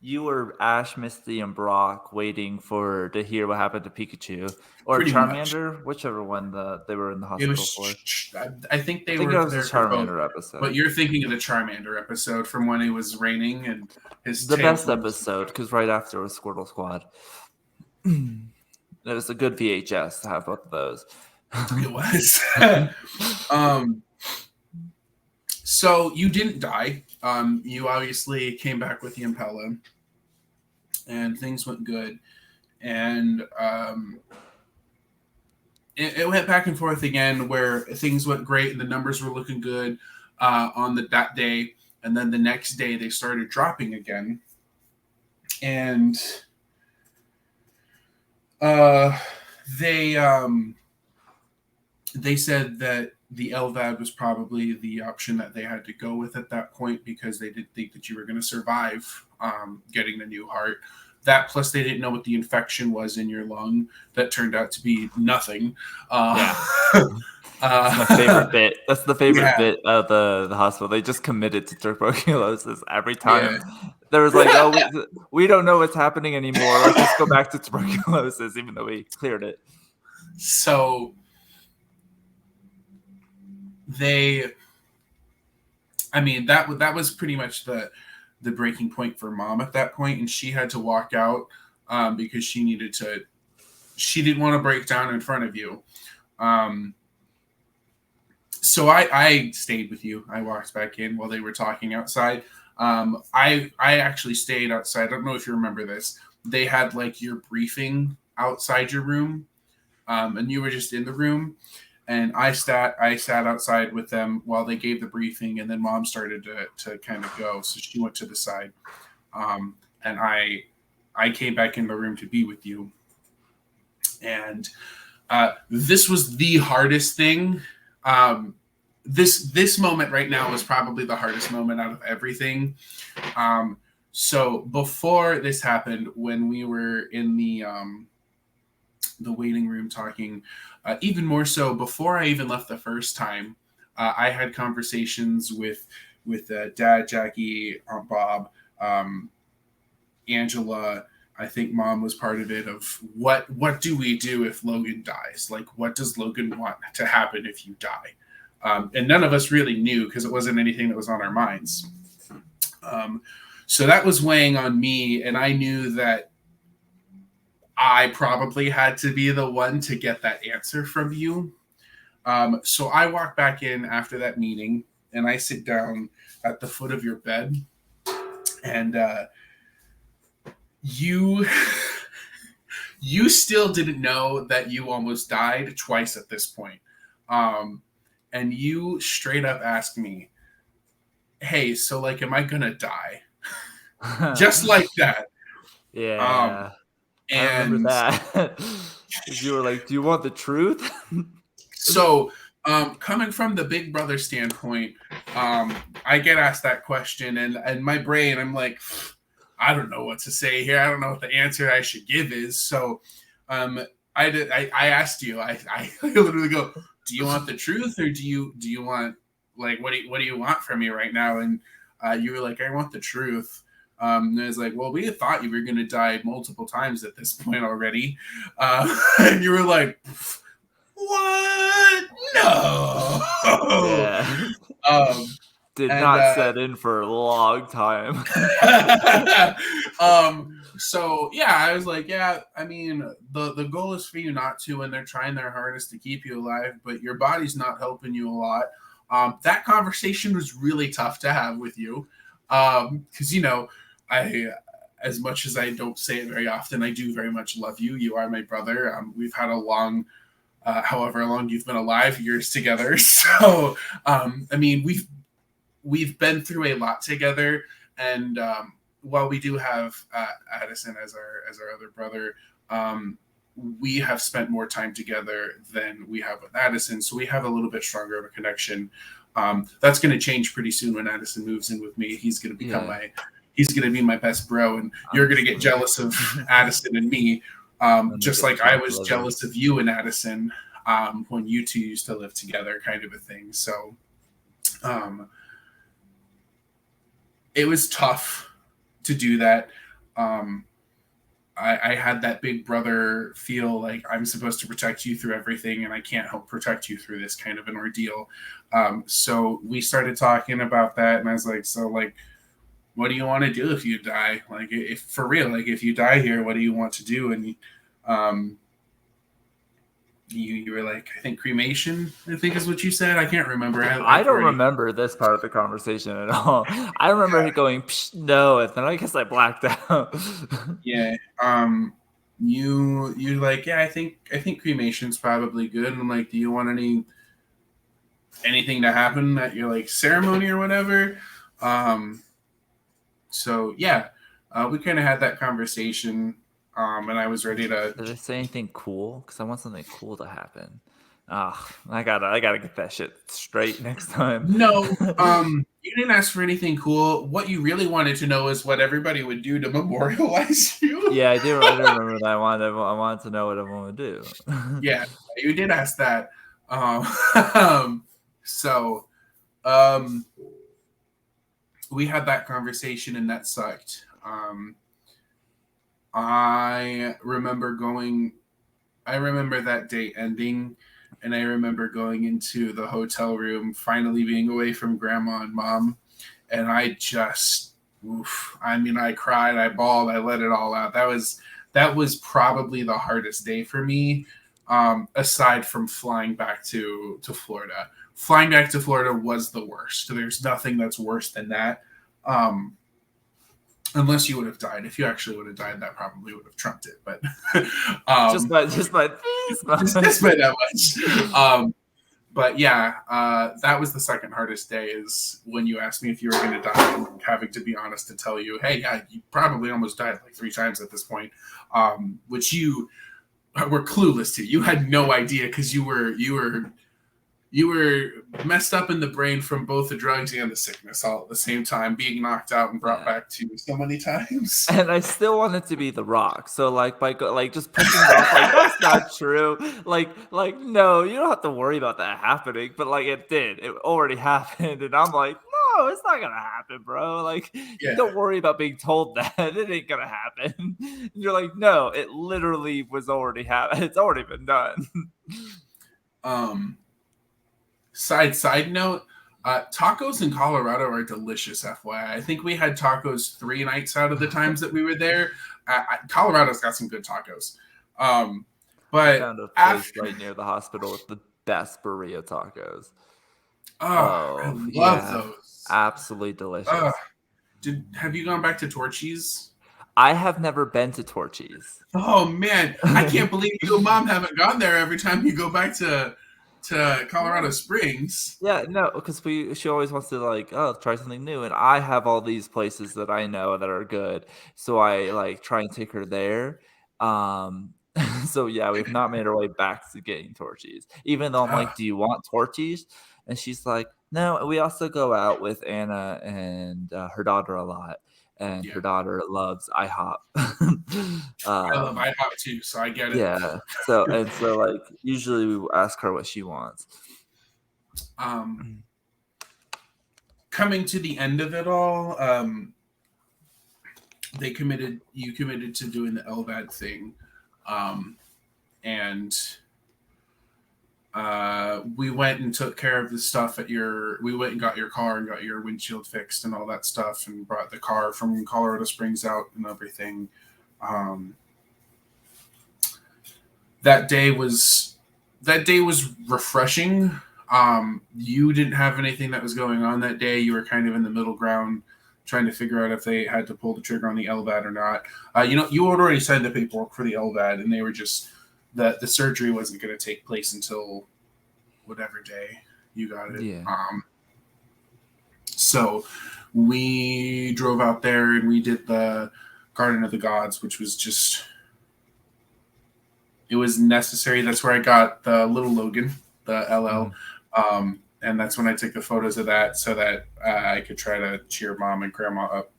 You were Ash, Misty, and Brock waiting to hear what happened to Pikachu or Pretty Charmander, whichever one they were in the hospital for. I think it was the Charmander episode. But you're thinking of the Charmander episode from when it was raining and the best episode, because right after was Squirtle Squad. It was a good VHS to have both of those. It was. So you didn't die. You obviously came back with the Impella. and things went good. And it went back and forth again, where things went great and the numbers were looking good on that day, and then the next day they started dropping again, and uh, they they said that the LVAD was probably the option that they had to go with at that point, because they didn't think that you were going to survive getting the new heart. That plus they didn't know what the infection was in your lung. That turned out to be nothing. Yeah. That's my favorite bit. That's the favorite bit of the hospital. They just committed to tuberculosis every time. Yeah. There was like, oh, we don't know what's happening anymore. Let's just go back to tuberculosis, even though we cleared it. So that was pretty much the breaking point for Mom at that point, and she had to walk out because she didn't want to break down in front of you. So I stayed with you. I walked back in while they were talking outside. I actually stayed outside. I don't know if you remember this. They had like your briefing outside your room, and you were just in the room. And I sat outside with them while they gave the briefing, and then Mom started to kind of go. So she went to the side, and I came back in the room to be with you. And this was the hardest thing. This moment right now was probably the hardest moment out of everything. So before this happened, when we were in the waiting room talking, even more so before I even left the first time, I had conversations with Dad, Jackie, Aunt Bob, Angela. I think Mom was part of it, of what do we do if Logan dies? Like, what does Logan want to happen if you die? And none of us really knew, because it wasn't anything that was on our minds. So that was weighing on me, and I knew that I probably had to be the one to get that answer from you. So I walk back in after that meeting, and I sit down at the foot of your bed, and you still didn't know that you almost died twice at this point. And you straight up asked me, hey, so like, am I gonna die? Just like that. Yeah. And I remember that. You were like, do you want the truth? So coming from the big brother standpoint, I get asked that question, and my brain, I'm like, I don't know what to say here. I don't know what the answer I should give is. So I asked you, I literally go, do you want the truth, or do you want, like, what do you want from me right now? And you were like, I want the truth. And I was like, well, we had thought you were going to die multiple times at this point already. And you were like, what? No. Yeah. Did not set in for a long time. So yeah, I was like, yeah, I mean, the goal is for you not to, and they're trying their hardest to keep you alive, but your body's not helping you a lot. That conversation was really tough to have with you. Because, you know, I, as much as I don't say it very often, I do very much love you. You are my brother. We've had a long, however long you've been alive, years together. So, I mean, we've been through a lot together, and while we do have Addison as our other brother, we have spent more time together than we have with Addison, so we have a little bit stronger of a connection. That's going to change pretty soon when Addison moves in with me. He's going to become he's going to be my best bro, and you're going to get jealous of Addison and me, just like I was jealous of you and Addison when you two used to live together, kind of a thing. So it was tough to do that. I had that big brother feel like I'm supposed to protect you through everything, and I can't help protect you through this kind of an ordeal. So we started talking about that, and I was like, so like, what do you want to do if you die? Like, if for real, like if you die here, what do you want to do? And you were like, I think cremation, I think is what you said. I can't remember. I I've don't already. remember this part of the conversation at all. I remember Yeah. it going no, and then I guess I blacked out. Yeah. You like, yeah, I think cremation's probably good. And I'm like, do you want anything to happen at your like ceremony or whatever? Um, so yeah, we kind of had that conversation. And I was ready to. Did I say anything cool? Because I want something cool to happen. I gotta get that shit straight next time. No, you didn't ask for anything cool. What you really wanted to know is what everybody would do to memorialize you. Yeah, I do. I do remember that. I wanted to know what everyone would do. Yeah, you did ask that. Um, so um, we had that conversation, and that sucked. I remember going. I remember that day ending, and I remember going into the hotel room, finally being away from grandma and mom, and I just, oof, I mean, I cried, I bawled, I let it all out. That was probably the hardest day for me, aside from flying back to Florida. Flying back to Florida was the worst. There's nothing that's worse than that. Um, Unless you would have died. If you actually would have died, that probably would have trumped it. But just um, by this just by that much. But yeah, that was the second hardest day. Is when you asked me if you were going to die, and having to be honest to tell you, hey, yeah, you probably almost died like 3 times at this point, which you were clueless to. You had no idea because you were messed up in the brain from both the drugs and the sickness all at the same time, being knocked out and brought back to so many times. And I still want it to be The Rock. So like like just pushing it off, like that's not true. Like no, you don't have to worry about that happening. But like it did. It already happened, and I'm like, no, it's not gonna happen, bro. Like Yeah. don't worry about being told that it ain't gonna happen. And you're like, no, it literally was already happened. It's already been done. Um, side note, tacos in Colorado are delicious. FYI, I think we had tacos 3 nights out of the times that we were there. Colorado's got some good tacos. I But found a place after, right near the hospital with the best burrito tacos. I Oh love yeah, those. absolutely delicious. Uh, have you gone back to Torchy's? I have never been to Torchy's. Oh man, I can't believe you and mom haven't gone there every time you go back to Colorado Springs. Yeah, no, because she always wants to like, oh, try something new, and I have all these places that I know that are good, so I like try and take her there. Um, so yeah, we've not made our way back to getting Torchies, even though I'm Uh, like, do you want Torchies? And she's like, no. We also go out with Anna and her daughter a lot, and yeah, her daughter loves IHOP. I love um, IHOP too, so I get it. yeah, so like usually we ask her what she wants. Um, Coming to the end of it all, you committed to doing the LVAD thing, um, and we went and took care of the stuff we went and got your car and got your windshield fixed and all that stuff and brought the car from Colorado Springs out and everything. Um, that day was refreshing. You didn't have anything that was going on that day. You were kind of in the middle ground trying to figure out if they had to pull the trigger on the LVAD or not. You had already signed the paperwork for the LVAD, and they were just the surgery wasn't going to take place until whatever day you got it. Yeah. So we drove out there and we did the Garden of the Gods, which was just, it was necessary. That's where I got the little Logan, the LL. And that's when I took the photos of that so that I could try to cheer mom and grandma up.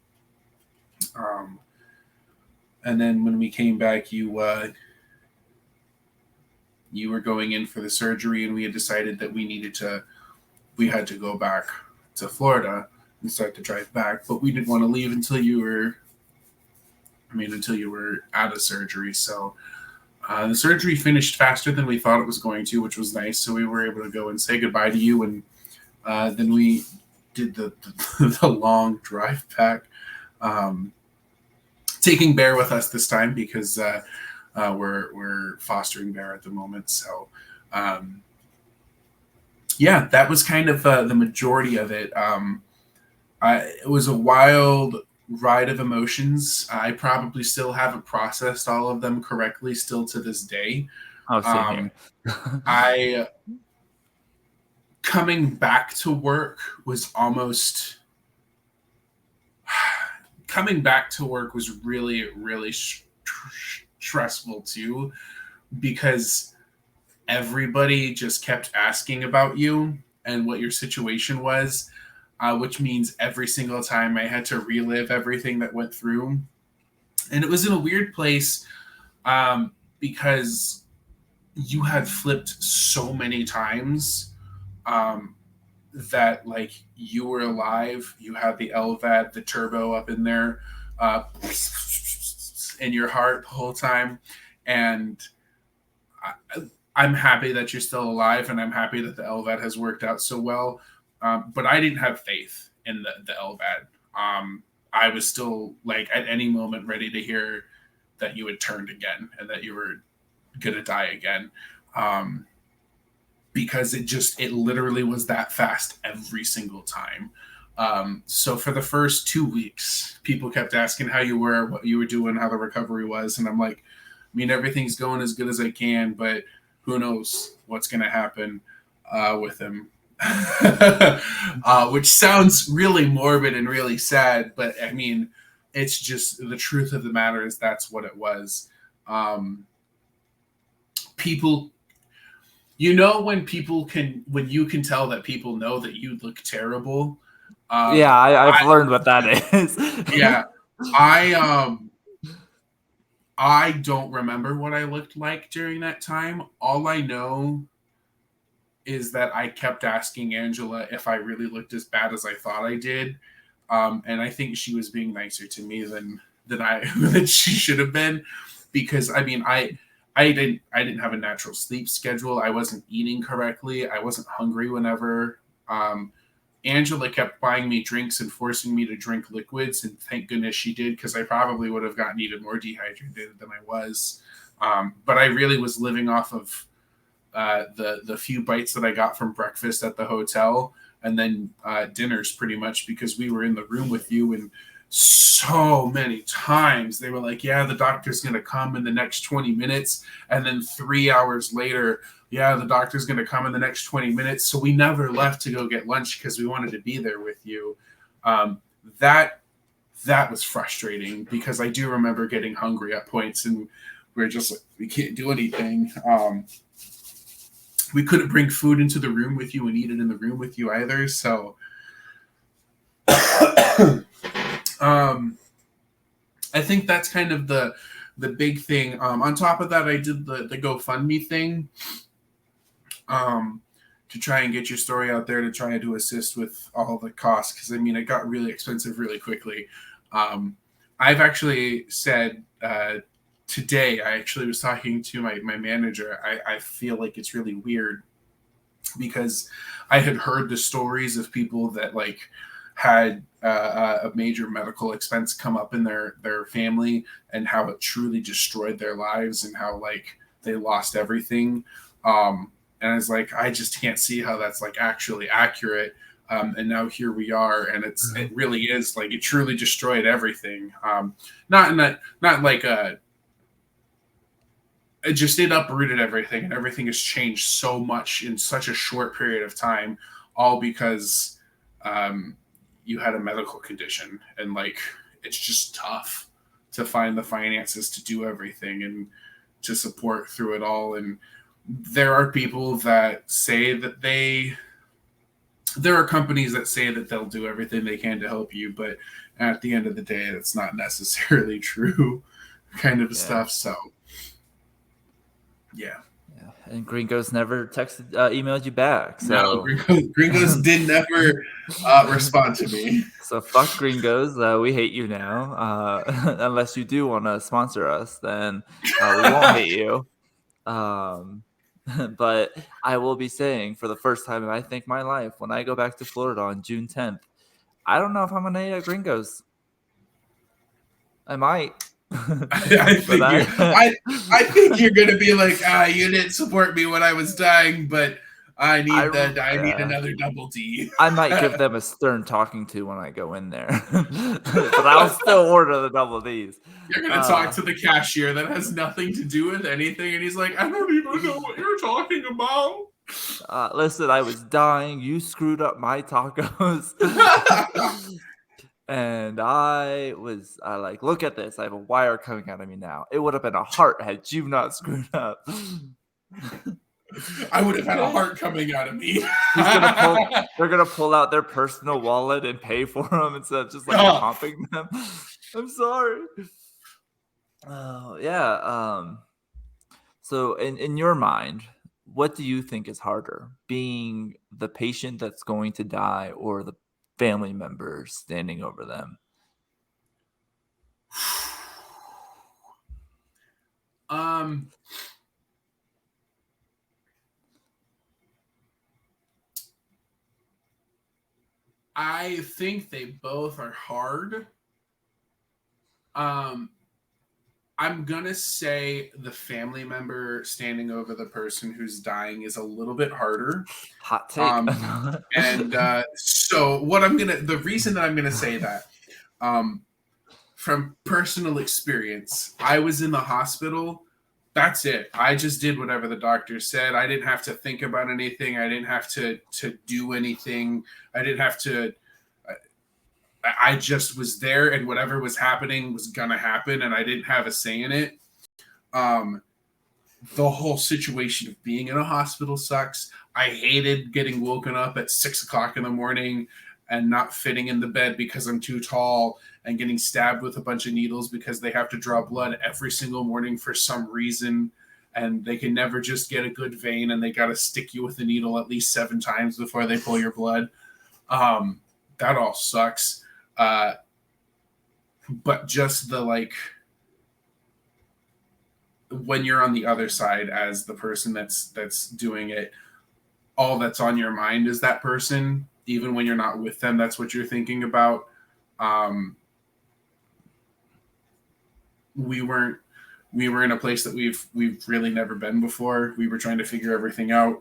And then when we came back, you were going in for the surgery, and we had decided that we had to go back to Florida and start to drive back, but we didn't want to leave until you were out of surgery. So the surgery finished faster than we thought it was going to, which was nice. So we were able to go and say goodbye to you, and then we did the long drive back, taking Bear with us this time because We're fostering there at the moment. So um, yeah, that was kind of the majority of it. It was a wild ride of emotions. I probably still haven't processed all of them correctly, still to this day. Oh, same Um, here. I coming back to work was almost coming back to work was really really stressful too, because everybody just kept asking about you and what your situation was, which means every single time I had to relive everything that went through. And it was in a weird place, because you had flipped so many times, um, that like you were alive, you had the LVAD, the turbo up in there, uh, in your heart the whole time. And I'm happy that you're still alive, and I'm happy that the LVAD has worked out so well. But I didn't have faith in the LVAD. I was still like at any moment ready to hear that you had turned again and that you were gonna die again. Um, because it literally was that fast every single time. So for the first 2 weeks, people kept asking how you were, what you were doing, how the recovery was, and I'm like, I mean, everything's going as good as I can, but who knows what's going to happen with him. Which sounds really morbid and really sad, but I mean, it's just the truth of the matter is that's what it was. Um, People, when you can tell that people know that you look terrible. Yeah, um I've I learned what that is. yeah, I I don't remember what I looked like during that time. All I know is that I kept asking Angela if I really looked as bad as I thought I did. And I think she was being nicer to me than I than she should have been, because I mean I didn't have a natural sleep schedule. I wasn't eating correctly. I wasn't hungry whenever. Um, Angela kept buying me drinks and forcing me to drink liquids, and thank goodness she did, because I probably would have gotten even more dehydrated than I was. But I really was living off of the few bites that I got from breakfast at the hotel, and then dinners, pretty much, because we were in the room with you, and so many times they were like, yeah, the doctor's going to come in the next 20 minutes, and then 3 hours later, yeah, the doctor's going to come in the next 20 minutes. So we never left to go get lunch because we wanted to be there with you. um, that that was frustrating, because I do remember getting hungry at points, and we're just like, we can't do anything. We couldn't bring food into the room with you and eat it in the room with you either. So um, I think that's kind of the big thing. On top of that, I did the GoFundMe thing, to try and get your story out there, to try to assist with all the costs, because I mean it got really expensive really quickly. I've actually said, today, I actually was talking to my manager. I feel like it's really weird, because I had heard the stories of people that like had a major medical expense come up in their family, and how it truly destroyed their lives, and how like they lost everything. And I was like, I just can't see how that's like actually accurate. And now here we are, and it really is like it truly destroyed everything. Not in that, not like it uprooted everything, and everything has changed so much in such a short period of time, all because um, you had a medical condition, and like it's just tough to find the finances to do everything and to support through it all. And there are people that say that there are companies that say that they'll do everything they can to help you, but at the end of the day, that's not necessarily true, kind of Yeah. stuff. So yeah. Yeah. And Gringos never texted, emailed you back. No, So, Gringos did never respond to me. so fuck Gringos. We hate you now. Unless you do want to sponsor us, then we won't hate you. Um, but I will be saying, for the first time in I think my life, when I go back to Florida on June 10th, I don't know if I'm gonna eat at Gringos. I might. I But figured. I think you're gonna be like, you didn't support me when I was dying, but I need that. I need yeah. another double D. I might give them a stern talking to when I go in there, but I'll still order the double D's. You're gonna talk Uh, to the cashier that has nothing to do with anything, and he's like, I don't even know what you're talking about. Listen, I was dying. You screwed up my tacos. And I like, look at this. I have a wire coming out of me now. It would have been a heart had you not screwed up. I would have had a Okay. heart coming out of me. They're gonna pull out their personal wallet and pay for them instead of just like Oh, comping them. I'm sorry. Oh yeah. So in your mind, what do you think is harder, being the patient that's going to die or the family member standing over them? um, I think they both are hard. Um, I'm gonna say the family member standing over the person who's dying is a little bit harder. Hot take. Um, and so the reason that I'm gonna say that, um, from personal experience, I was in the hospital. That's it. I just did whatever the doctor said. I didn't have to think about anything. I didn't have to do anything. I didn't have to. I just was there, and whatever was happening was gonna happen, and I didn't have a say in it. Um, the whole situation of being in a hospital sucks. I hated getting woken up at 6 o'clock in the morning and not fitting in the bed because I'm too tall, and getting stabbed with a bunch of needles because they have to draw blood every single morning for some reason. And they can never just get a good vein, and they got to stick you with the needle at least 7 times before they pull your blood. Um, that all sucks. Uh, but just the like, when you're on the other side as the person that's doing it, all that's on your mind is that person. Even when you're not with them, that's what you're thinking about. um we weren't we were in a place that we've really never been before. We were trying to figure everything out.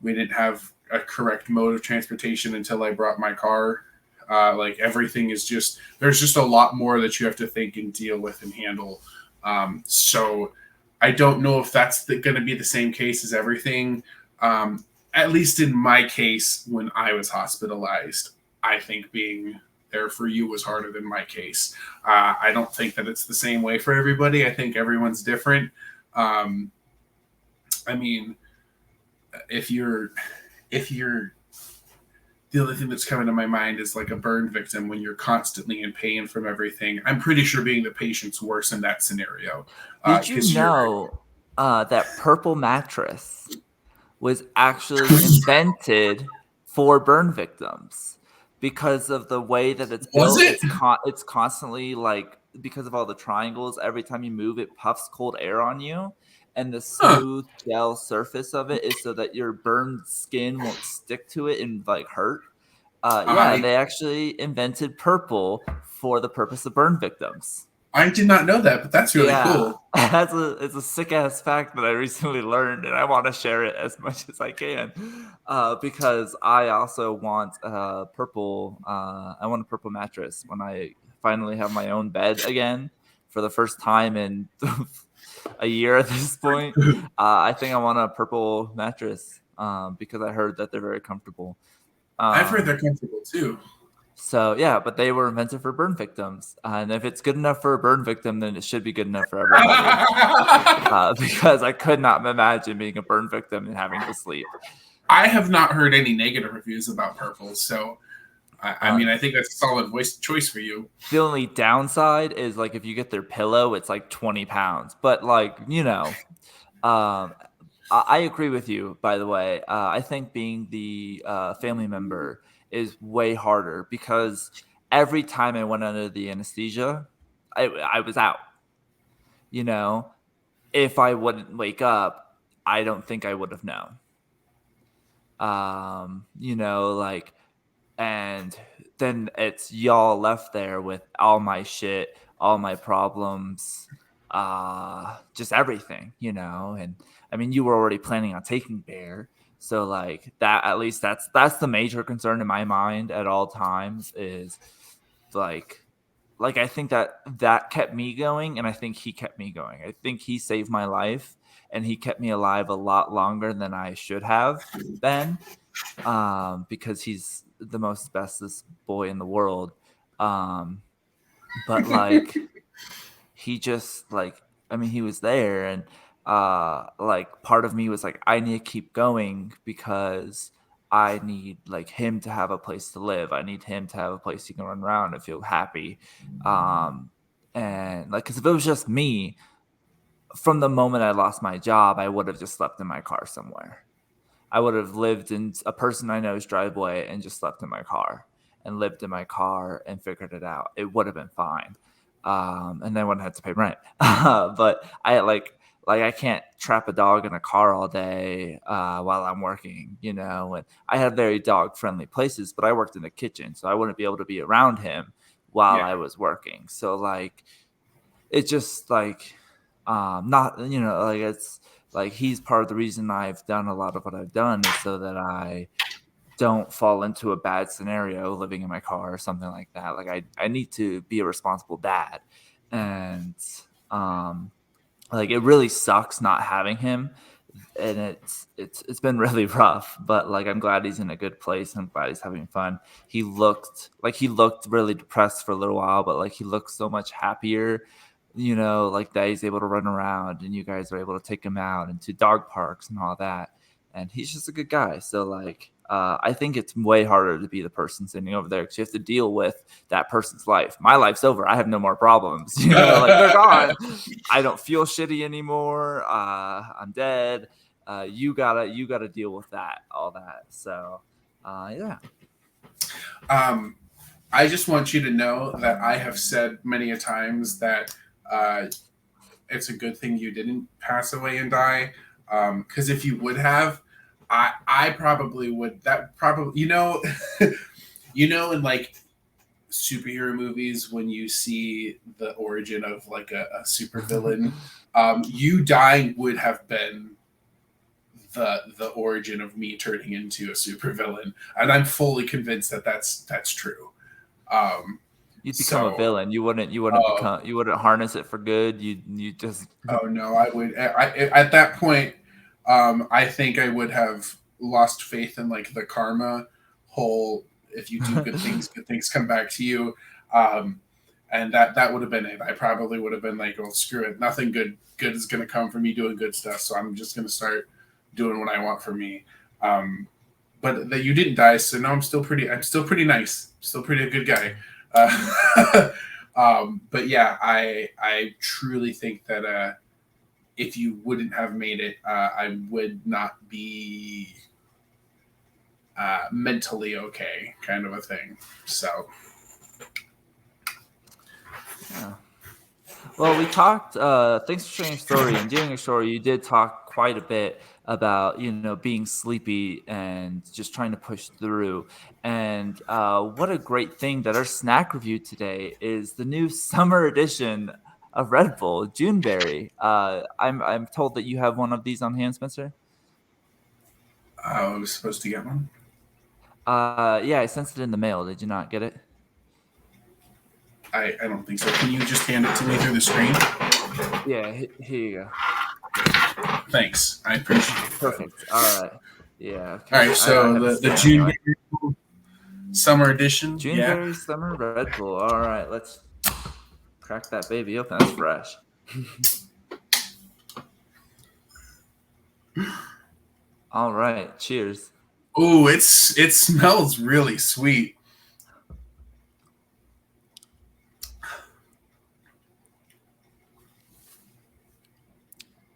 We didn't have a correct mode of transportation until I brought my car. Like, everything is just, there's just a lot more that you have to think and deal with and handle. So I don't know if that's going to be the same case as everything. At least in my case, when I was hospitalized, I think being there for you was harder than my case. I don't think that it's the same way for everybody. I think everyone's different. Um, I mean, if you're the only thing that's coming to my mind is like a burn victim when you're constantly in pain from everything. I'm pretty sure being the patient's worse in that scenario. Did you Because you're know that purple mattress was actually invented for burn victims because of the way that it's Was built? it? It's constantly like, because of all the triangles, every time you move, it puffs cold air on you. And the Huh. smooth gel surface of it is so that your burned skin won't stick to it and like hurt. Yeah, I they actually invented purple for the purpose of burn victims. I did not know that, but that's really Yeah, cool. it's a sick ass fact that I recently learned, and I want to share it as much as I can, because I also want purple. I want a purple mattress when I finally have my own bed again for the first time in a year at this point. I think I want a purple mattress because I heard that they're very comfortable. I've heard Um, they're comfortable too. so yeah, but they were invented for burn victims, and if it's good enough for a burn victim, then it should be good enough for everybody. Because I could not imagine being a burn victim and having to sleep. I have not heard any negative reviews about purple, so I Uh, mean, I think that's a solid voice choice for you. the only downside is like if you get their pillow, it's like 20 pounds. But like, um, I agree with you, by the way. I think being the family member is way harder because every time I went under the anesthesia, I was out. You know, if I wouldn't wake up, I don't think I would have known. Like, and then it's y'all left there with all my shit, all my problems, just everything, And I mean, you were already planning on taking Bear, so like that. At least that's the major concern in my mind at all times is like I think that kept me going, and I think he kept me going. I think he saved my life, and he kept me alive a lot longer than I should have been, because he's the most bestest boy in the world. Um, but like he just like I mean he was there, and like part of me was like I need to keep going because I need like him to have a place to live. I need him to have a place he can run around and feel happy. um and like, because if it was just me, from the moment I lost my job, I would have just slept in my car somewhere. I would have lived in a person I know's driveway and just slept in my car and lived in my car and figured it out. It would have been fine. And then I wouldn't have to pay rent. But I I can't trap a dog in a car all day while I'm working, And I had very dog friendly places, but I worked in the kitchen, so I wouldn't be able to be around him while I was working. So like, it's just like, not, like it's like he's part of the reason I've done a lot of what I've done is so that I don't fall into a bad scenario living in my car or something like that. Like I need to be a responsible dad. And um like it really sucks not having him, and it's been really rough, but like I'm glad he's in a good place. I'm glad he's having fun. He looked really depressed for a little while, but like he looks so much happier, like that he's able to run around and you guys are able to take him out into dog parks and all that. And he's just a good guy. So like, I think it's way harder to be the person sitting over there because you have to deal with that person's life. My life's over. I have no more problems. Like they're gone. I don't feel shitty anymore. I'm dead. You gotta deal with all that. So, yeah. I just want you to know that I have said many a times that it's a good thing you didn't pass away and die. Because if you would have, I probably would. That probably, in like superhero movies when you see the origin of like a super villain, you dying would have been the origin of me turning into a supervillain, and I'm fully convinced that that's true. Um, You'd become a so, villain. You wouldn't harness it for good. You just oh no, I would. At that point, I think I would have lost faith in like the karma whole. If you do good things come back to you. And that would have been it. I probably would have been like, "Oh, screw it! Nothing good is going to come from me doing good stuff. So I'm just going to start doing what I want for me." But that you didn't die, so no, I'm still pretty nice, still pretty a good guy. But yeah, I truly think that if you wouldn't have made it, I would not be mentally okay, kind of a thing. So. yeah. Well, we talked. Thanks for sharing your story. And during your story, you did talk quite a bit about being sleepy and just trying to push through. And what a great thing that our snack review today is the new summer edition of Red Bull Juneberry. I'm told that you have one of these on hand, Spencer. I was supposed to get one. Yeah, I sent it in the mail. Did you not get it? I don't think so. Can you just hand it to me through the screen? Yeah, here you go. Thanks. I appreciate it. Perfect. All right. Yeah. All right. So the June summer edition. Juneberry Summer Red Bull. All right. Let's crack that baby open. That's fresh. All right. Cheers. Oh, it smells really sweet.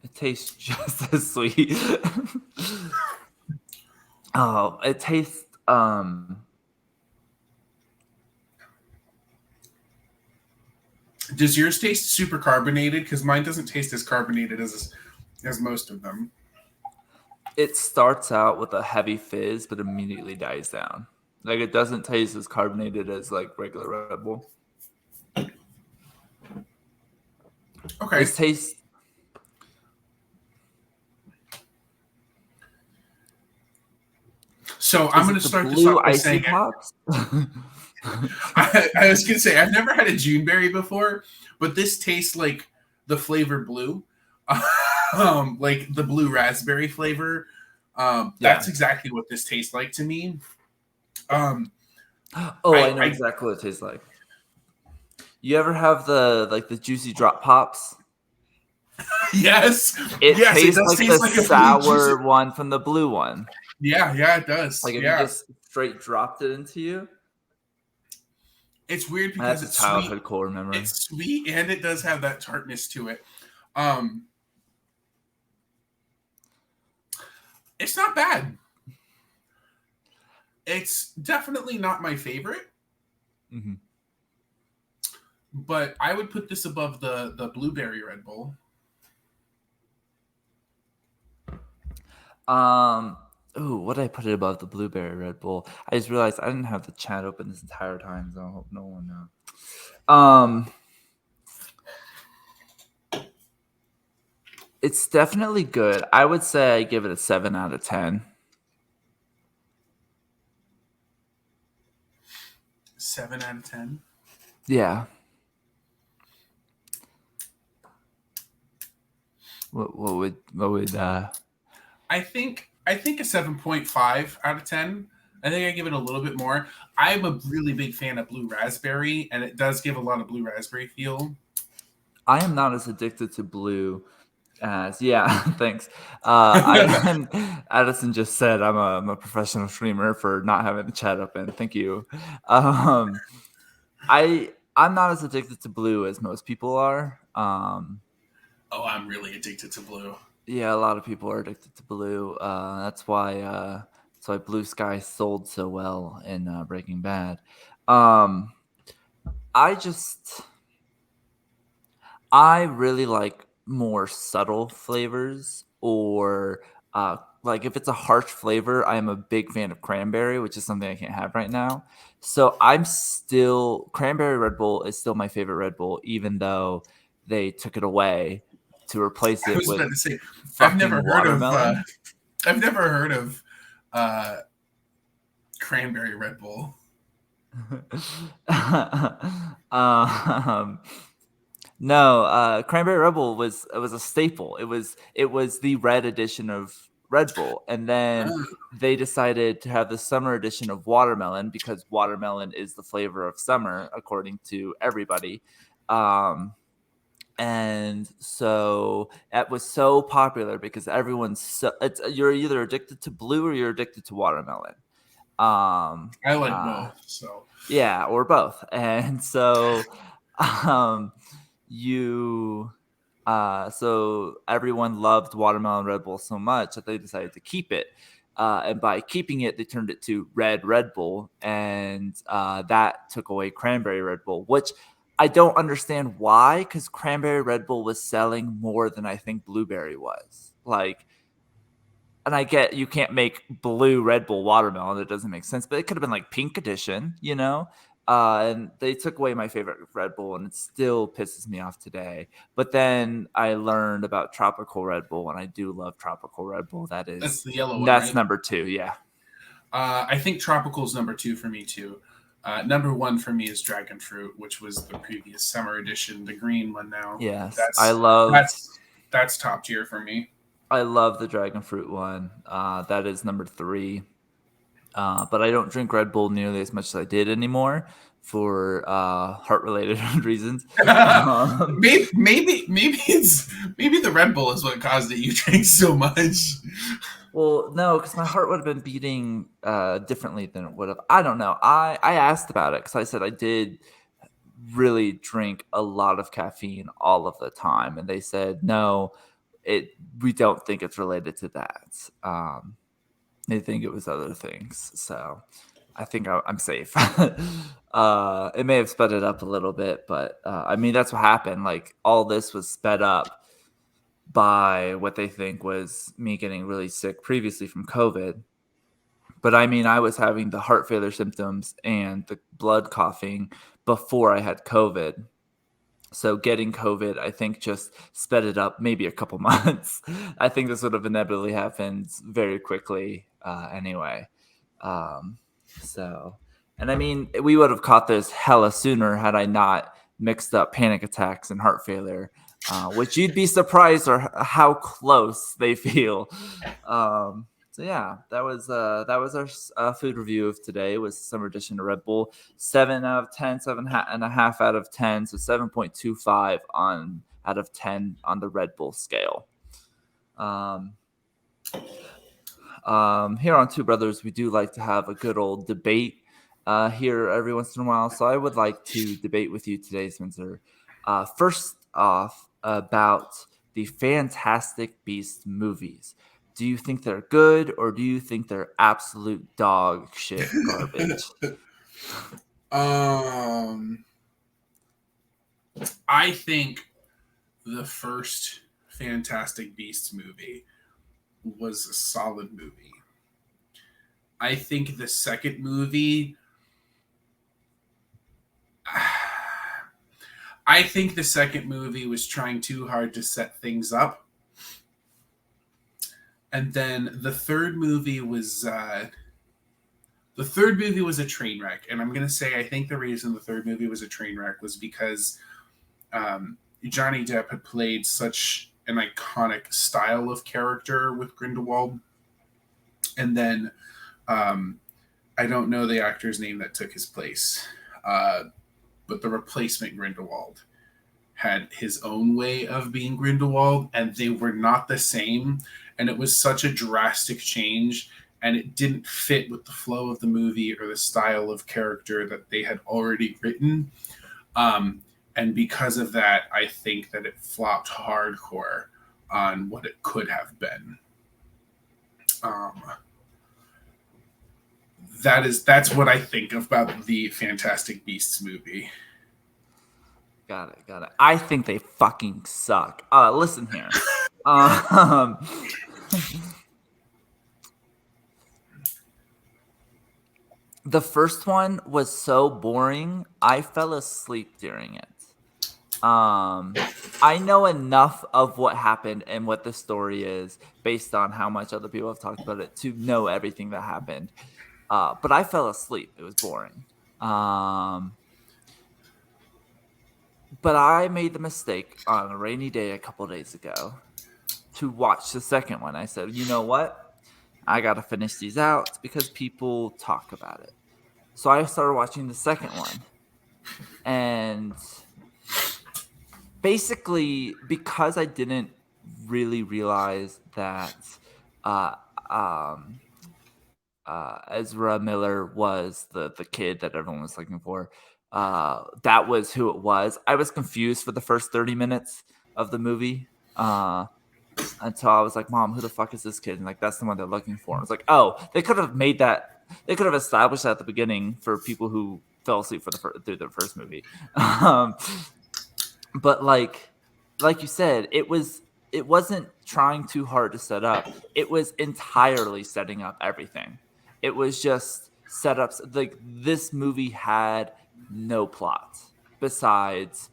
It tastes just as sweet. Oh, it tastes Does yours taste super carbonated? Because mine doesn't taste as carbonated as most of them. It starts out with a heavy fizz, but immediately dies down. Like it doesn't taste as carbonated as like regular Red Bull. Okay. This tastes. So I'm Is going it to the start this blue off by icy saying pops? I was going to say I've never had a Juneberry before, but this tastes like the flavor blue, like the blue raspberry flavor. That's Yeah. exactly what this tastes like to me. Um, Oh, I know I exactly what it tastes like. You ever have the juicy drop pops? yes, It yes, it tastes does like the taste like a blue juice. sour one from the blue one. Yeah, yeah, it does. Like if you Yeah, just straight dropped it into you. it's weird because That's a it's sweet. childhood core memory. It's sweet and it does have that tartness to it. Um, it's not bad. It's definitely not my favorite, Mm-hmm. but I would put this above the blueberry Red Bull. Ooh, what did I put it above the blueberry Red Bull? I just realized I didn't have the chat open this entire time, so I hope no one knows. It's definitely good. I would say I give it a 7 out of 10. 7 out of 10. Yeah. What would I think a 7.5 out of 10. I think I give it a little bit more. I'm a really big fan of blue raspberry, and it does give a lot of blue raspberry feel. I am not as addicted to blue as thanks. I Addison just said I'm a professional streamer for not having the chat open. Thank you. I'm not as addicted to blue as most people are. Oh, I'm really addicted to blue. Yeah, a lot of people are addicted to blue. That's why Blue Sky sold so well in Breaking Bad. Um, I just I really like more subtle flavors, or like if it's a harsh flavor, I am a big fan of cranberry, which is something I can't have right now. So I'm still cranberry Red Bull is still my favorite Red Bull, even though they took it away to replace I it was with about to say, I've never fucking heard of watermelon. I've never heard of uh, cranberry Red Bull. um, No, Cranberry Red Bull was a staple. It was the red edition of Red Bull, and then Oh, they decided to have the summer edition of watermelon because watermelon is the flavor of summer, according to everybody. Um, and so that was so popular because you're either addicted to blue or you're addicted to watermelon. Um, I like uh, both. So yeah, or both. And so um you so everyone loved watermelon Red Bull so much that they decided to keep it. And by keeping it, they turned it to Red Bull, and that took away Cranberry Red Bull, which I don't understand why, because Cranberry Red Bull was selling more than I think Blueberry was. Like, and I get you can't make blue Red Bull watermelon. It doesn't make sense, but it could have been like pink edition, you know? And they took away my favorite Red Bull, and it still pisses me off today. But then I learned about tropical Red Bull, and I do love tropical Red Bull. that's the yellow one, That's right? number 2. Yeah. I think tropical's number 2 for me too. Number 1 for me is dragon fruit, which was the previous summer edition, the green one. Now Yes. that's that's top tier for me. I love the dragon fruit one. That is number 3. But I don't drink Red Bull nearly as much as I did anymore for heart-related reasons. Maybe the Red Bull is what caused it. You drank so much. Well, no, because my heart would have been beating differently than it would have. I don't know. I asked about it because I said I did really drink a lot of caffeine all of the time, and they said no, we don't think it's related to that. They think it was other things. So I think I'm safe. It may have sped it up a little bit, but I mean, that's what happened. Like, all this was sped up by what they think was me getting really sick previously from COVID. But I mean, I was having the heart failure symptoms and the blood coughing before I had COVID. So getting COVID, I think, just sped it up maybe a couple months. I think this would have inevitably happened very quickly anyway. Um, so, and I mean, we would have caught this hella sooner had I not mixed up panic attacks and heart failure, which you'd be surprised or how close they feel. So yeah, that was our food review of today. It was summer edition of Red Bull. 7 out of 10, 7.5 out of 10, so 7.25 on out of 10 on the Red Bull scale. Here on Two Brothers, we do like to have a good old debate here every once in a while. So I would like to debate with you today, Spencer. First off, about the Fantastic Beasts movies. Do you think they're good, or do you think they're absolute dog shit garbage? I think the first Fantastic Beasts movie was a solid movie. I think the second movie was trying too hard to set things up. And then the third movie was a train wreck. And I'm going to say I think the reason the third movie was a train wreck was because Johnny Depp had played such an iconic style of character with Grindelwald. And then I don't know the actor's name that took his place, but the replacement Grindelwald had his own way of being Grindelwald, and they were not the same. And it was such a drastic change, and it didn't fit with the flow of the movie or the style of character that they had already written. And because of that, I think that it flopped hardcore on what it could have been. That's what I think about the Fantastic Beasts movie. Got it. I think they fucking suck. Listen here. The first one was so boring, I fell asleep during it. I know enough of what happened and what the story is based on how much other people have talked about it to know everything that happened. But I fell asleep. It was boring. But I made the mistake on a rainy day a couple days ago to watch the second one. I said, you know what? I got to finish these out because people talk about it. So I started watching the second one. And basically, because I didn't really realize that Ezra Miller was the kid that everyone was looking for, that was who it was. I was confused for the first 30 minutes of the movie until I was like, Mom, who the fuck is this kid? And like, that's the one they're looking for. And it's like, oh, they could have made that. They could have established that at the beginning for people who fell asleep through the first movie. But like you said, it wasn't trying too hard to set up. It was entirely setting up everything. It was just setups. Like, this movie had no plot besides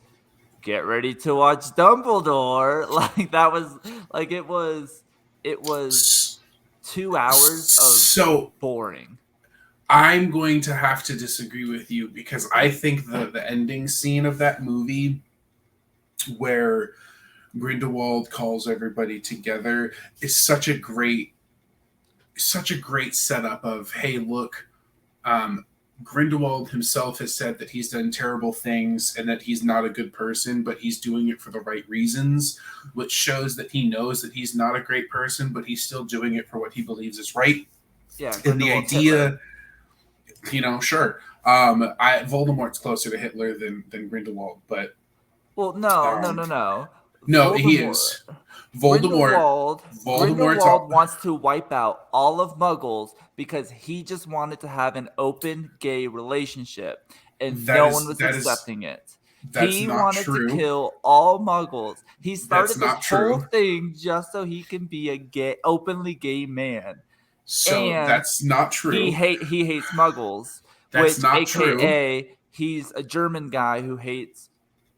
get ready to watch Dumbledore. Like, that was like, it was 2 hours of boring. I'm going to have to disagree with you because I think the ending scene of that movie where Grindelwald calls everybody together is such a great setup of, hey, look, Grindelwald himself has said that he's done terrible things and that he's not a good person, but he's doing it for the right reasons, which shows that he knows that he's not a great person, but he's still doing it for what he believes is right. Yeah, and the idea, sure. Voldemort's closer to Hitler than Grindelwald, but well, no. No, he is. Voldemort wants to wipe out all of Muggles because he just wanted to have an open gay relationship, and no one was accepting it. He wanted to kill all Muggles. He started this whole thing just so he can be a openly gay man. So that's not true. He hates Muggles. That's not AKA, true. He's a German guy who hates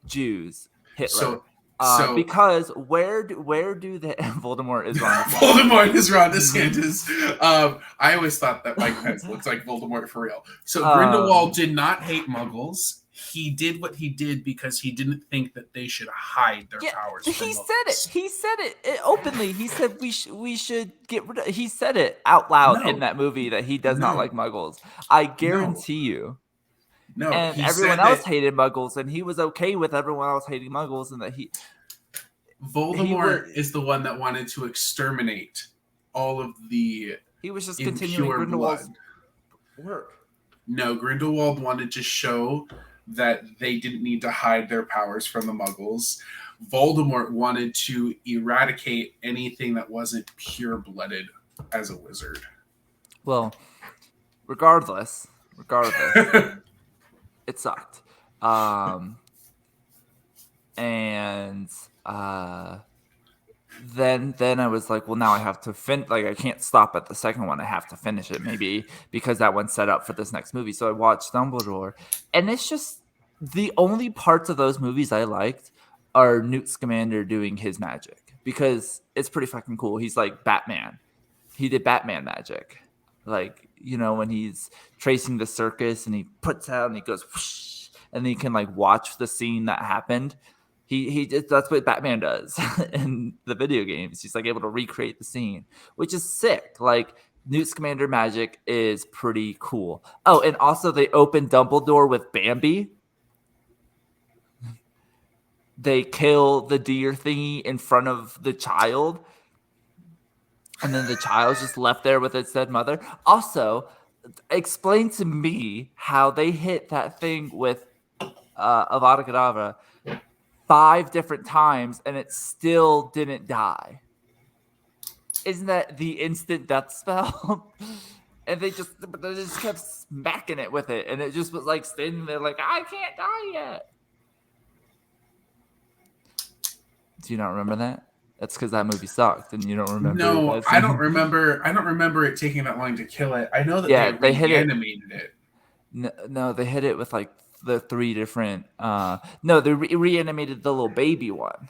Jews. Hitler. So Because where do the Voldemort is Ron DeSantis. Voldemort is Ron DeSantis. I always thought that Mike Pence looked like Voldemort for real. So Grindelwald did not hate Muggles. He did what he did because he didn't think that they should hide their powers. He said it openly. He said we should get rid of. He said it out loud in that movie that he does not like Muggles. I guarantee you. No, and everyone else hated Muggles, and he was okay with everyone else hating Muggles, and that Voldemort is the one that wanted to exterminate all of the. He was just continuing Grindelwald's work. No, Grindelwald wanted to show that they didn't need to hide their powers from the Muggles. Voldemort wanted to eradicate anything that wasn't pure-blooded as a wizard. Well, regardless, it sucked. And then I was like, well, now I have to I can't stop at the second one. I have to finish it, maybe because that one's set up for this next movie. So I watched Dumbledore, and it's just the only parts of those movies I liked are Newt Scamander doing his magic, because it's pretty fucking cool. He's like Batman. He did Batman magic. Like, when he's tracing the circus and he puts out and he goes whoosh, and then you can watch the scene that happened. That's what Batman does in the video games. He's able to recreate the scene, which is sick. Newt Scamander magic is pretty cool. Oh, and also they opened Dumbledore with Bambi. They kill the deer thingy in front of the child. And then the child's just left there with its dead mother. Also, explain to me how they hit that thing with Avada Kedavra 5 different times and it still didn't die. Isn't that the instant death spell? And they just kept smacking it with it, and it just was standing there I can't die yet. Do you not remember that? That's because that movie sucked, and you don't remember. No, I don't remember. I don't remember it taking that long to kill it. I know that they reanimated it. No, they hit it with the 3 different. No, they reanimated the little baby one.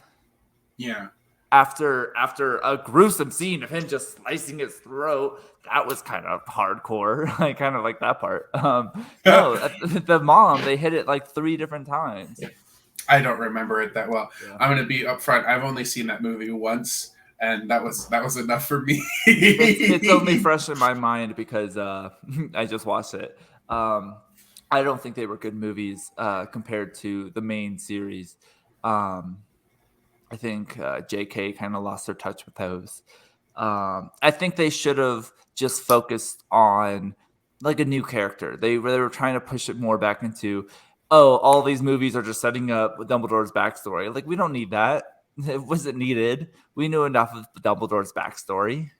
Yeah. After a gruesome scene of him just slicing his throat, that was kind of hardcore. I kind of like that part. No, the mom, they hit it 3 different times. I don't remember it that well. Yeah. I'm going to be upfront. I've only seen that movie once, and that was enough for me. it's only fresh in my mind because I just watched it. I don't think they were good movies compared to the main series. I think JK kind of lost their touch with those. I think they should have just focused on a new character. They were trying to push it more back into, all these movies are just setting up Dumbledore's backstory. We don't need that. It wasn't needed. We knew enough of Dumbledore's backstory.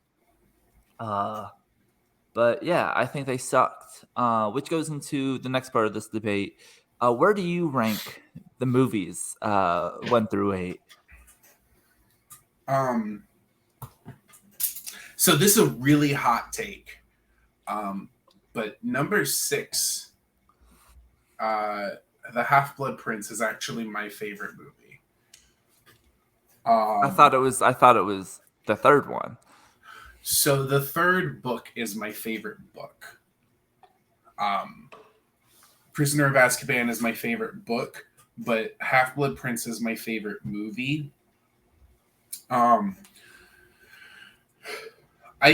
But yeah, I think they sucked. Which goes into the next part of this debate. Where do you rank the movies 1 through 8? So this is a really hot take. But number 6, The Half-Blood Prince is actually my favorite movie. I thought it was the third one. So the third book is my favorite book. Prisoner of Azkaban is my favorite book, but Half-Blood Prince is my favorite movie. I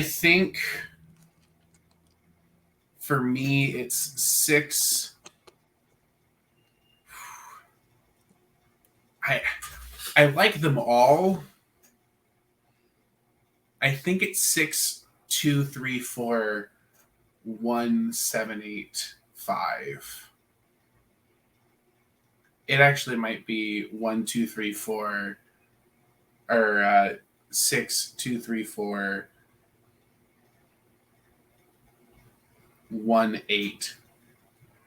think for me it's 6. I like them all. I think it's 6, 2, 3, 4, 1, 7, 8, 5. It actually might be 1, 2, 3, 4, or 6, 2, 3, 4, 1, 8,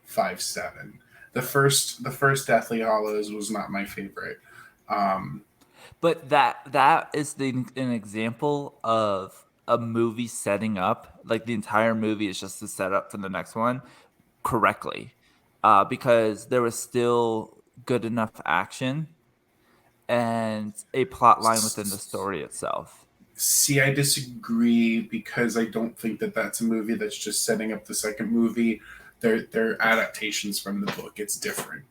5, 7. The first Deathly Hallows was not my favorite. But that is an example of a movie setting up, the entire movie is just to set up for the next one correctly, because there was still good enough action and a plot line within the story itself. See, I disagree because I don't think that that's a movie that's just setting up the second movie. They're adaptations from the book. It's different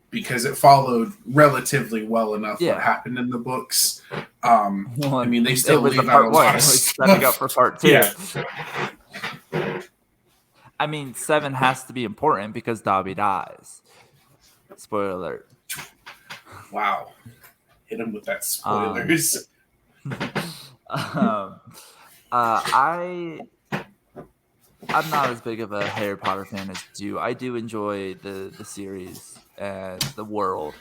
because it followed relatively well enough what Yeah. happened in the books. Well, I mean, they it still was the leave out a part one. lot It of was setting up stuff. for part two. Yeah. I mean, 7 has to be important because Dobby dies. Spoiler alert. Wow. Hit him with that spoilers. I'm not as big of a Harry Potter fan as you. I do enjoy the series and the world,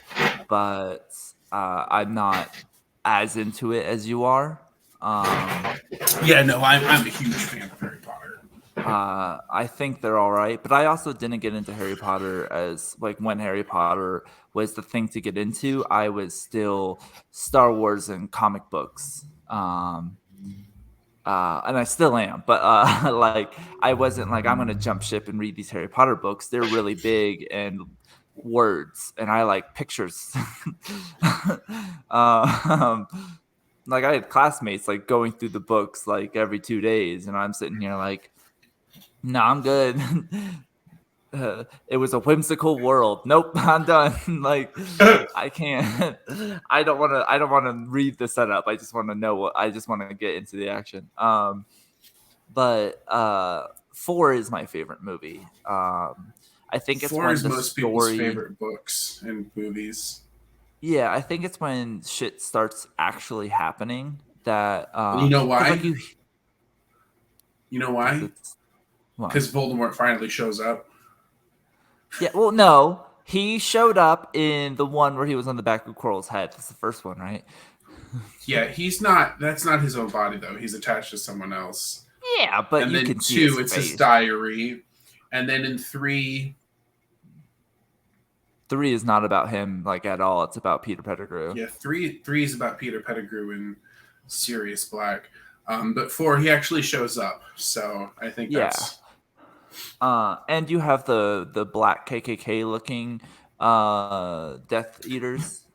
but I'm not as into it as you are. Yeah, no, I'm a huge fan of Harry Potter. I think they're all right, but I also didn't get into Harry Potter as like when Harry Potter was the thing to get into. I was still Star Wars and comic books. And I still am, but like I wasn't like I'm gonna jump ship and read these Harry Potter books. They're really big and words, and I like pictures. um, like I had classmates like going through the books like every 2 days, and I'm sitting here like, no, I'm good. It was a whimsical world. Nope, I'm done. Like I can't. I don't want to. I don't want to read the setup. I just want to know what. I just want to get into the action. But 4 is my favorite movie. I think it's Four when is the most people's story. favorite books and movies. Yeah, I think it's when shit starts actually happening. That And you know because why? like you, You know because why? it's why. Because Voldemort finally shows up. Yeah, well, no, he showed up in the one where he was on the back of Quirrell's head. That's the first one, right? Yeah, he's not. That's not his own body though. He's attached to someone else. Yeah, but And you then can see his 2, it's his face. diary. And then in 3, 3 is not about him like at all. It's about Peter Pettigrew. yeah, three is about Peter Pettigrew and Sirius Black. But 4, he actually shows up. So I think Yeah. that's And you have the black KKK looking Death Eaters.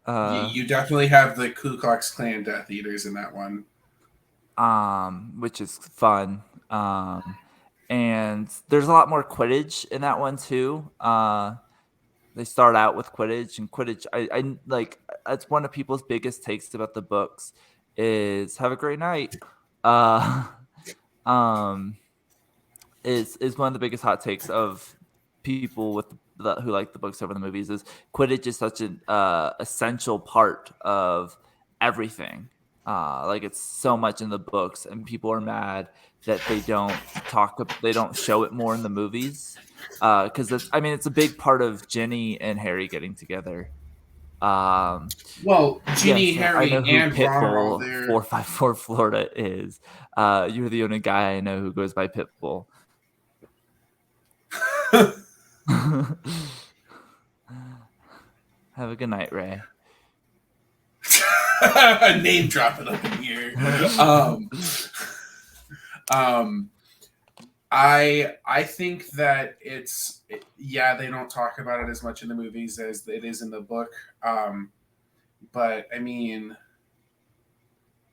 you definitely have the Ku Klux Klan Death Eaters in that one. Which is fun. And there's a lot more Quidditch in that one too. They start out with Quidditch, and Quidditch, I like. That's one of people's biggest takes about the books is have a great night. Uh, um, is one of the biggest hot takes of people with who like the books over the movies is Quidditch is such an essential part of everything. Like it's so much in the books, and people are mad that they don't show it more in the movies. Because it's a big part of Ginny and Harry getting together. Well, Ginny, Yes, I know Harry, who and Ron are all Pitbull there. 454 Florida is. You're the only guy I know who goes by Pitbull. Have a good night, Ray. Name dropping up in here. Um, I think that yeah, they don't talk about it as much in the movies as it is in the book. But I mean,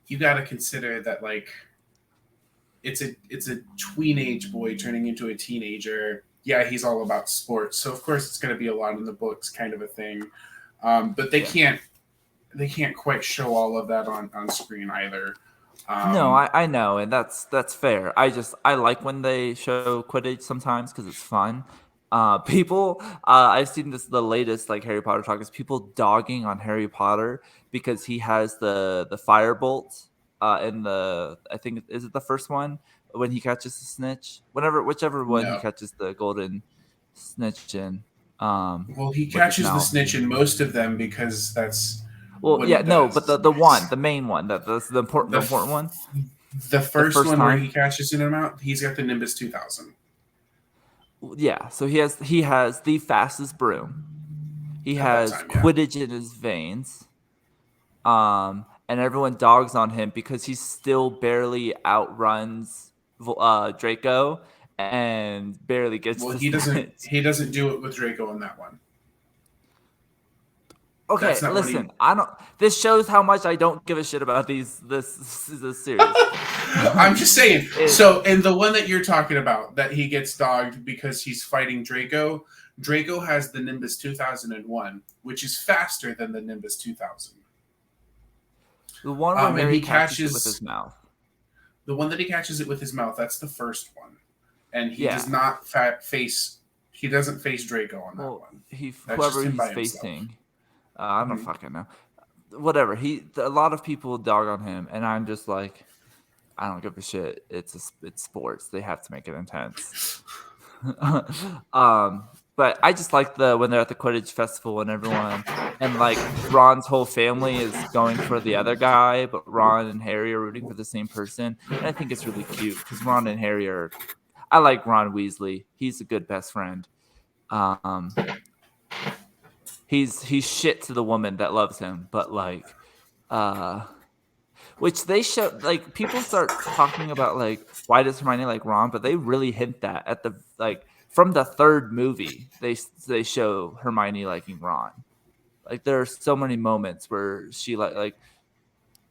you got to consider that like it's a teenage boy turning into a teenager. Yeah, he's all about sports, so of course it's going to be a lot in the books, kind of a thing. But they can't quite show all of that on screen either. No, I know, and that's fair. I like when they show Quidditch sometimes because it's fun. I've seen the latest like Harry Potter talk is people dogging on Harry Potter because he has the firebolt in the I think is it the first one when he catches the snitch whichever one he No. catches the golden snitch in Well, he which is catches the now snitch in most of them because that's well what he yeah no does. but the main one that's the The important one the the first first one where time. he catches in him out, he's got the Nimbus 2000. Yeah, so he has the fastest broom. He At that has time, yeah. Quidditch in his veins. And everyone dogs on him because he still barely outruns Draco and barely gets Well, the he doesn't snitch. he doesn't do it with Draco in that one. Okay, That's not what he. listen. I don't. This shows how much I don't give a shit about this series. I'm just saying. It, So, and the one that you're talking about, that he gets dogged because he's fighting Draco. Draco has the Nimbus 2001, which is faster than the Nimbus 2000. the one where And Harry he catches it with his catches mouth. the one that he catches it with his mouth. That's the first one, and he Yeah. does not face. He doesn't face Draco on that one. That's just Whoever him he's by himself. facing. I don't Mhm. fucking know. Whatever. A lot of people dog on him, and I'm just like, I don't give a shit. It's sports. They have to make it intense. But I just like when they're at the Quidditch festival and everyone, and like Ron's whole family is going for the other guy, but Ron and Harry are rooting for the same person, and I think it's really cute because Ron and Harry are. I like Ron Weasley. He's a good best friend. Um, he's shit to the woman that loves him, but like, which they show, like, people start talking about like why does Hermione like Ron, but they really hint that at the like from the third movie they show Hermione liking Ron. Like there are so many moments where she like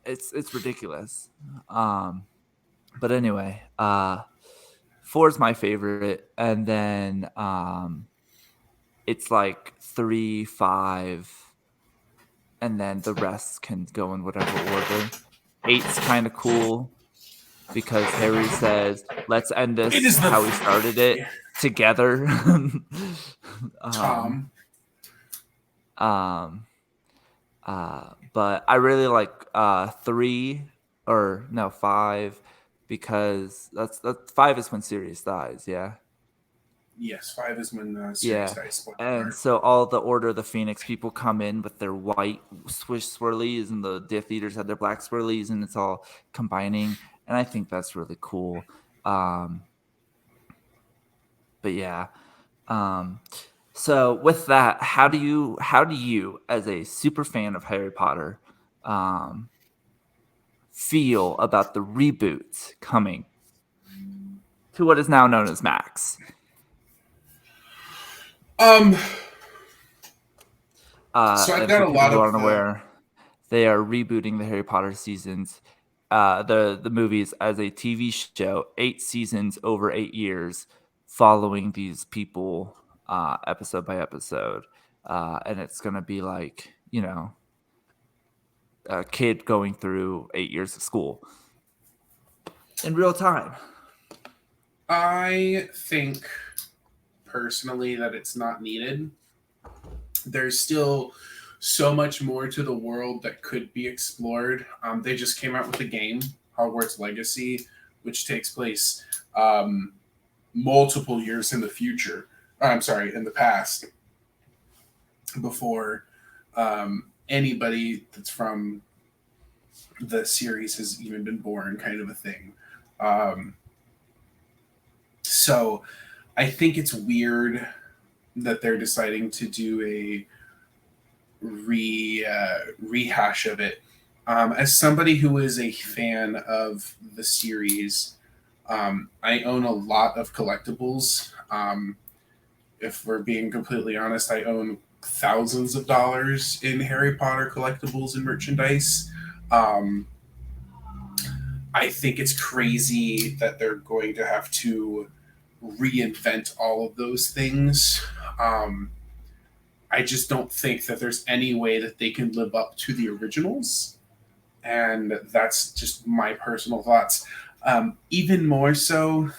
it's ridiculous. But anyway, 4 is my favorite, and then it's like 3, 5, and then the rest can go in whatever order. 8's kind of cool because Harry says, "Let's end It this is the how we started it together." Tom. But I really like 3 or no 5 because that's 5 is when Sirius dies. Yeah. Yes, 5 is when Sirius Yeah, dies. Spoiler and alert. so all the Order of the Phoenix people come in with their white swish swirlies, and the Death Eaters have their black swirlies, and it's all combining, and I think that's really cool. Um, but yeah, so with that, how do you, as a super fan of Harry Potter, um, feel about the reboot coming to what is now known as Max? Um, so I've And got for a people lot who of aren't aware, they are rebooting the Harry Potter seasons, the movies as a TV show, 8 seasons over 8 years, following these people episode by episode, and it's gonna be like a kid going through 8 years of school in real time. I think personally that it's not needed. There's still so much more to the world that could be explored. They just came out with a game, Hogwarts Legacy, which takes place multiple years in the future. I'm sorry, in the past, before anybody that's from the series has even been born, kind of a thing. Um, so I think it's weird that they're deciding to do a rehash of it. As somebody who is a fan of the series, I own a lot of collectibles. If we're being completely honest, I own thousands of dollars in Harry Potter collectibles and merchandise. Um, I think it's crazy that they're going to have to reinvent all of those things. Um, I just don't think that there's any way that they can live up to the originals. And that's just my personal thoughts. Even more so,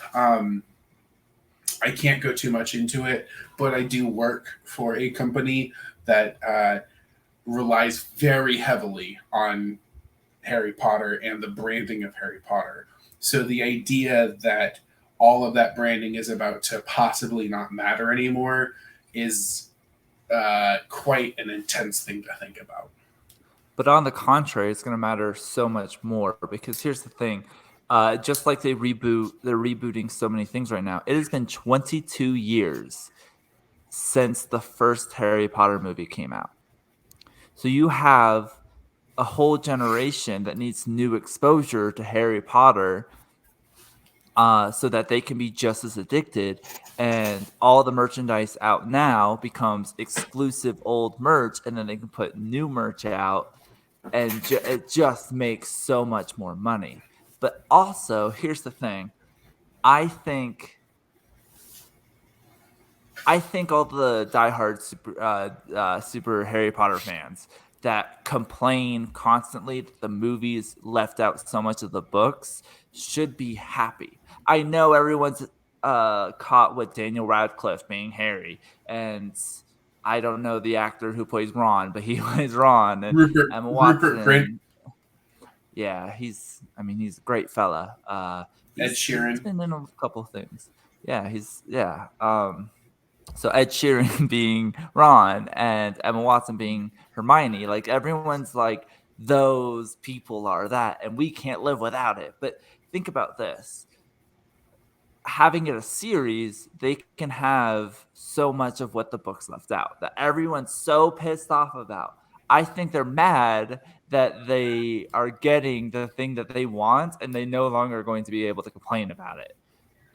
I can't go too much into it, but I do work for a company that relies very heavily on Harry Potter and the branding of Harry Potter. So the idea that all of that branding is about to possibly not matter anymore is quite an intense thing to think about. But on the contrary, it's going to matter so much more because here's the thing. Just like they're rebooting so many things right now. It has been 22 years since the first Harry Potter movie came out. So you have a whole generation that needs new exposure to Harry Potter so that they can be just as addicted. And all the merchandise out now becomes exclusive old merch, and then they can put new merch out, and it just makes so much more money. But also, here's the thing: I think all the diehard super Harry Potter fans that complain constantly that the movies left out so much of the books should be happy. I know everyone's caught with Daniel Radcliffe being Harry, and I don't know the actor who plays Ron, but he plays Ron, and Emma Rupert Grint. Watson. Yeah, he's a great fella. Ed Sheeran. He's been in a couple things. Yeah, so Ed Sheeran being Ron and Emma Watson being Hermione, like everyone's like, those people are that, and we can't live without it. But think about this: having it a series, they can have so much of what the books left out that everyone's so pissed off about. I think they're mad that they are getting the thing that they want, and they no longer are going to be able to complain about it.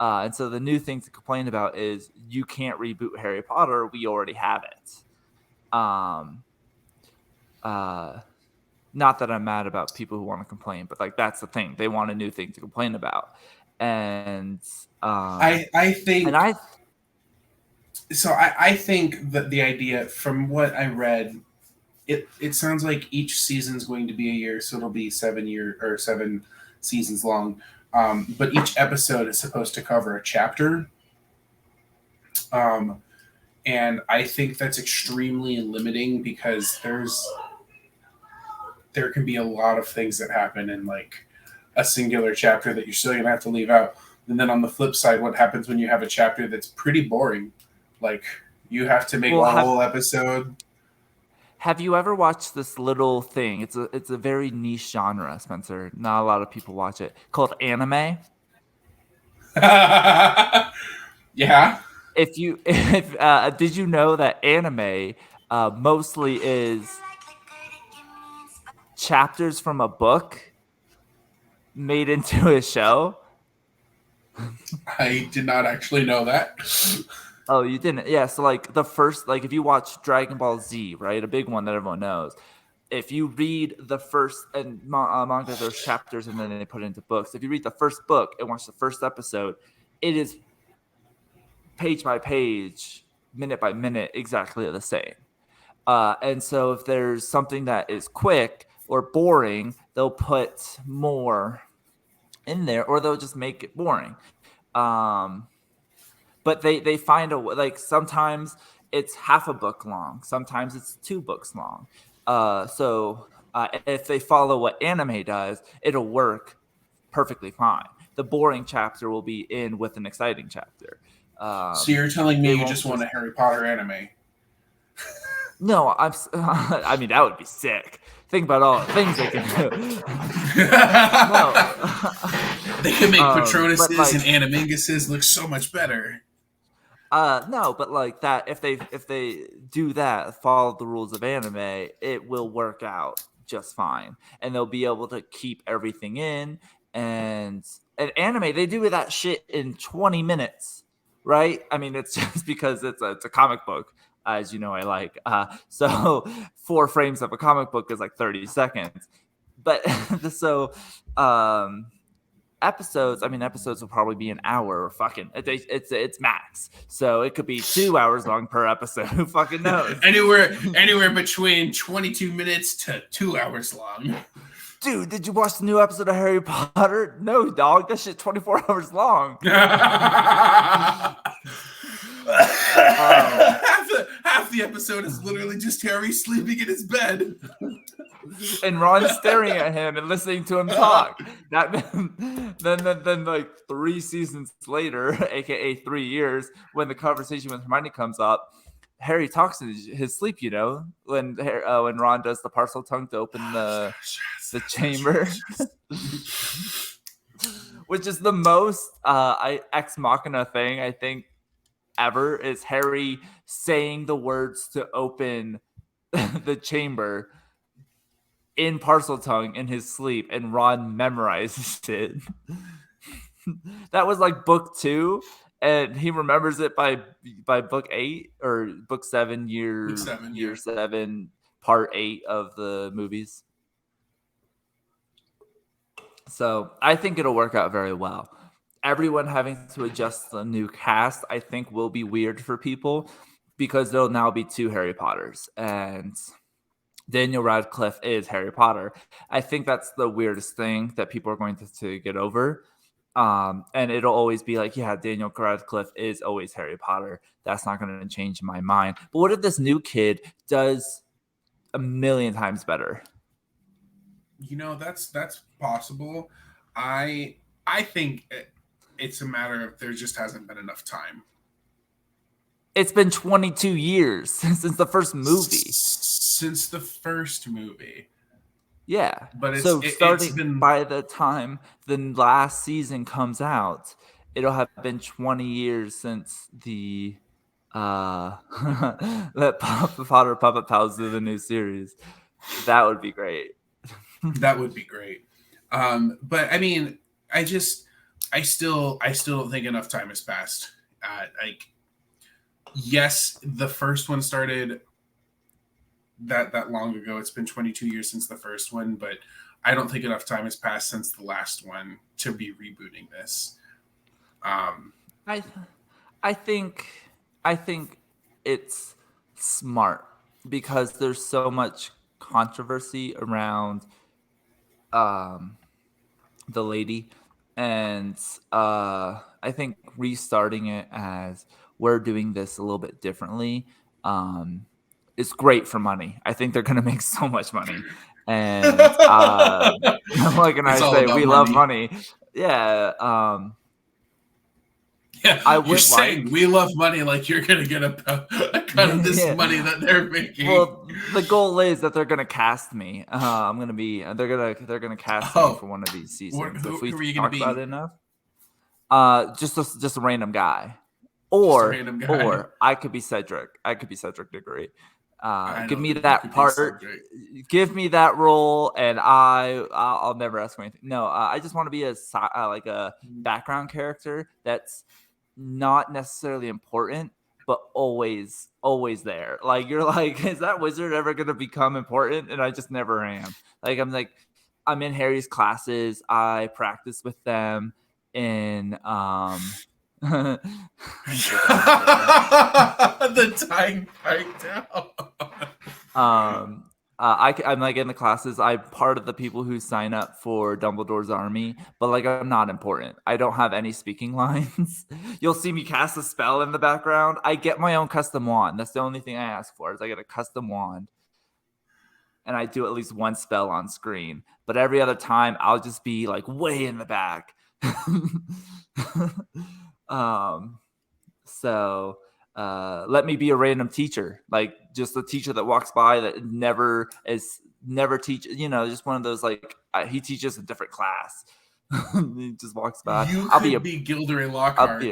And so the new thing to complain about is you can't reboot Harry Potter. We already have it. Not that I'm mad about people who want to complain, but like that's the thing. They want a new thing to complain about. And I think that the idea, from what I read, it sounds like each season's going to be a year, so it'll be 7 seasons long. But each episode is supposed to cover a chapter. And I think that's extremely limiting because there can be a lot of things that happen in like a singular chapter that you're still going to have to leave out. And then on the flip side, what happens when you have a chapter that's pretty boring? Like you have to make a whole episode. Have you ever watched this little thing? It's a very niche genre, Spencer. Not a lot of people watch it. Called anime. Yeah. Did you know that anime mostly is chapters from a book made into a show? I did not actually know that. Oh, you didn't? Yeah. So like the first, like if you watch Dragon Ball Z, right, a big one that everyone knows. If you read the first and manga, there's chapters and then they put it into books. If you read the first book and watch the first episode, it is page by page, minute by minute, exactly the same. And so if there's something that is quick or boring, they'll put more in there, or they'll just make it boring. But they find a, like, sometimes it's half a book long, sometimes it's 2 books long. So if they follow what anime does, it'll work perfectly fine. The boring chapter will be in with an exciting chapter. So you're telling me you just want a Harry Potter anime? No, I mean, that would be sick. Think about all the things they can do. No. They can make Patronuses like, and Animaguses look so much better. No, but like that, if they do that, follow the rules of anime, it will work out just fine, and they'll be able to keep everything in. And anime, they do that shit in 20 minutes, right? I mean, it's just because it's a comic book, as you know, I like. So 4 frames of a comic book is like 30 seconds, but so episodes will probably be an hour, or fucking it's max, so it could be 2 hours long per episode. Who fucking knows? anywhere between 22 minutes to 2 hours long. Dude, did you watch the new episode of Harry Potter? No, dog, that shit 24 hours long. Half the episode is literally just Harry sleeping in his bed. And Ron staring at him and listening to him talk. Then like 3 seasons later, aka 3 years, when the conversation with Hermione comes up, Harry talks in his sleep. You know, when Ron does the parcel tongue to open the chamber, which is the most ex machina thing I think ever, is Harry saying the words to open the chamber in parcel tongue in his sleep, and Ron memorizes it. that was like book 2, and he remembers it by book 8 or book 7, Book 7, year yeah. 7, part 8 of the movies. So I think it'll work out very well. Everyone having to adjust the new cast, I think, will be weird for people because there'll now be 2 Harry Potters, and Daniel Radcliffe is Harry Potter. I think that's the weirdest thing that people are going to get over. And it'll always be like, yeah, Daniel Radcliffe is always Harry Potter. That's not going to change my mind. But what if this new kid does a million times better? That's possible. I think it's a matter of there just hasn't been enough time. It's been 22 years since the first movie. Since the first movie. Yeah. But it's been, by the time the last season comes out, it'll have been 20 years since the that Potter Puppet Pals do the new series. That would be great. That would be great. But I mean, I still don't think enough time has passed. Yes, the first one started that long ago. It's been 22 years since the first one, but I don't think enough time has passed since the last one to be rebooting this. I think it's smart because there's so much controversy around the lady, and I think restarting it as we're doing this a little bit differently is great for money. I think they're going to make so much money, and like, and I say we love money. Yeah. Yeah, you're saying we love money, like you're gonna get a cut of this money that they're making. Well, the goal is that they're gonna cast me. I'm gonna be. They're gonna cast me for one of these seasons. Who are you talk gonna be? About it enough. Just a random guy, or I could be Cedric. I could be Cedric Diggory. Give me that part. Give me that role, and I'll never ask for anything. No, I just want to be like a background character that's not necessarily important, but always there. Like, you're like, is that wizard ever going to become important? And I just never am. Like, I'm in Harry's classes. I practice with them in the time right now. I'm like in the classes. I'm part of the people who sign up for Dumbledore's army, but like, I'm not important. I don't have any speaking lines. You'll see me cast a spell in the background. I get my own custom wand. That's the only thing I ask for, is I get a custom wand, and I do at least one spell on screen. But every other time, I'll just be like way in the back. So let me be a random teacher, like just a teacher that walks by that never teach, just one of those, like, he teaches a different class. He just walks by. I'll be Gilderoy Lockhart.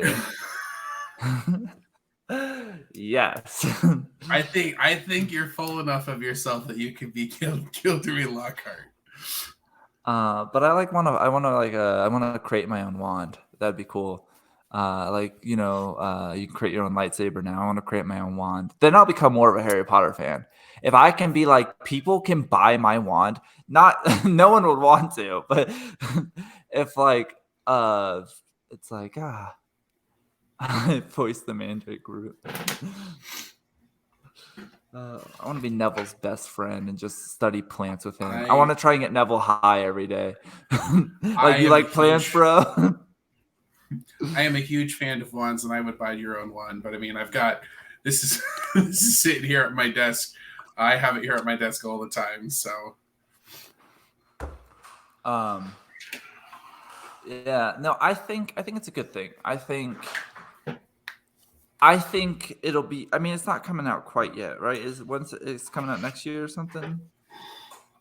Yes. I think you're full enough of yourself that you could be Gilderoy Lockhart. But I want to create my own wand. That'd be cool. You can create your own lightsaber now. I want to create my own wand. Then I'll become more of a Harry Potter fan. If I can be like, people can buy my wand, no one would want to, but if like, it's like, I voice the Mandrake Root. I want to be Neville's best friend and just study plants with him. I want to try and get Neville high every day. Like, you like plants, bro? I am a huge fan of wands, and I would buy your own wand. But I mean, I've got this is sitting here at my desk. I have it here at my desk all the time. So, yeah, no, I think it's a good thing. I think it'll be. I mean, it's not coming out quite yet, right? It's coming out next year or something?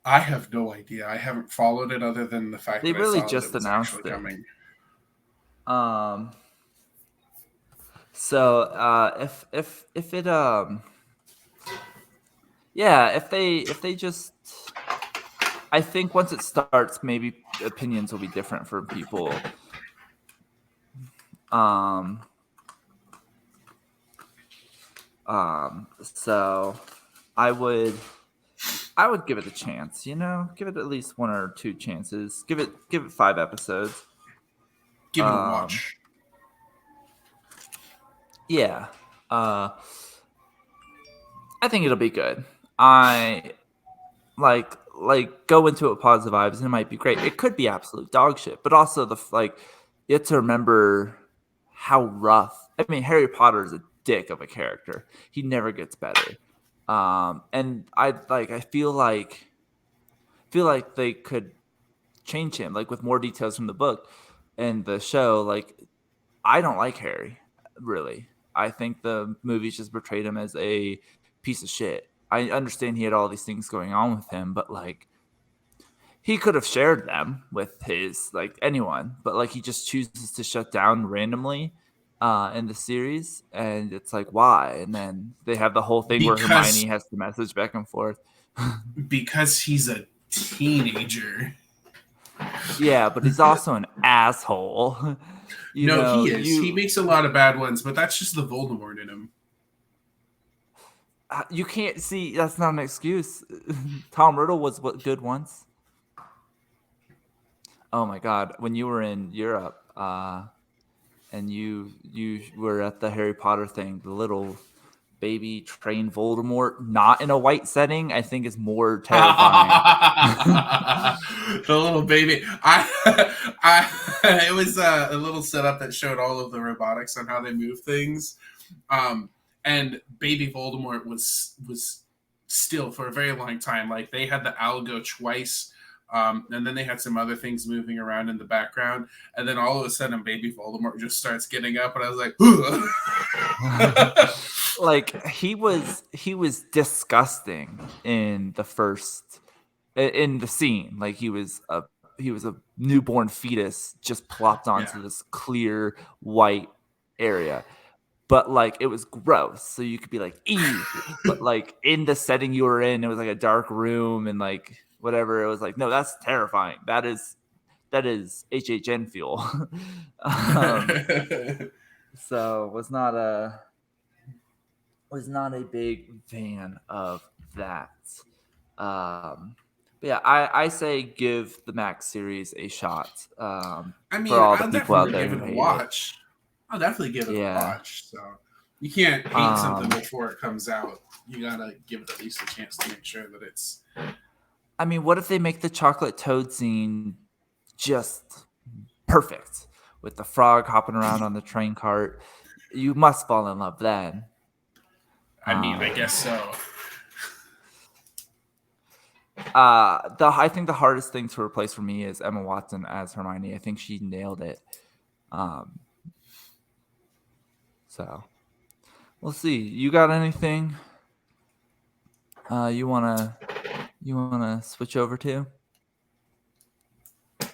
I have no idea. I haven't followed it other than the fact they that really I saw just that it was announced it. coming. So if it if they just, I think once it starts, maybe opinions will be different for people. Um, so I would give it a chance. Give it at least one or two chances. Give it 5 episodes. Give it a watch. Yeah. I think it'll be good. I go into it with positive vibes, and it might be great. It could be absolute dog shit, but also you have to remember how rough. I mean, Harry Potter is a dick of a character. He never gets better. And I feel like they could change him, like with more details from the book and the show. Like, I don't like Harry, really. I think the movies just portrayed him as a piece of shit. I understand he had all these things going on with him, but he could have shared them with his anyone, but he just chooses to shut down randomly in the series, and it's like, why? And then they have the whole thing where Hermione has to message back and forth because he's a teenager. Yeah, but he's also an asshole. He is. He makes a lot of bad ones, but that's just the Voldemort in him. You can't see. That's not an excuse. Tom Riddle was good once. Oh my God! When you were in Europe, and you were at the Harry Potter thing, the little baby trained Voldemort, not in a white setting, I think is more terrifying. The little baby. It was a little setup that showed all of the robotics on how they move things. And baby Voldemort was still for a very long time. Like, they had the owl go twice. And then they had some other things moving around in the background, and then all of a sudden, baby Voldemort just starts getting up, and I was like, he was disgusting in the scene. Like, he was a newborn fetus just plopped onto this clear white area. But it was gross, so you could be like, ew. But in the setting you were in, it was like a dark room and whatever. It was like, no, that's terrifying. That is HHN fuel. So was not a big fan of that. But yeah, I say give the Max series a shot. I mean, for all the I'll people out definitely there give it a watch. I'll definitely give it a watch. So you can't hate something before it comes out. You gotta give it at least a chance to make sure that it's. I mean, what if they make the chocolate toad scene just perfect with the frog hopping around on the train cart? You must fall in love then. I mean, I guess so. I think the hardest thing to replace for me is Emma Watson as Hermione. I think she nailed it. So we'll see. You got anything you wanna switch over to?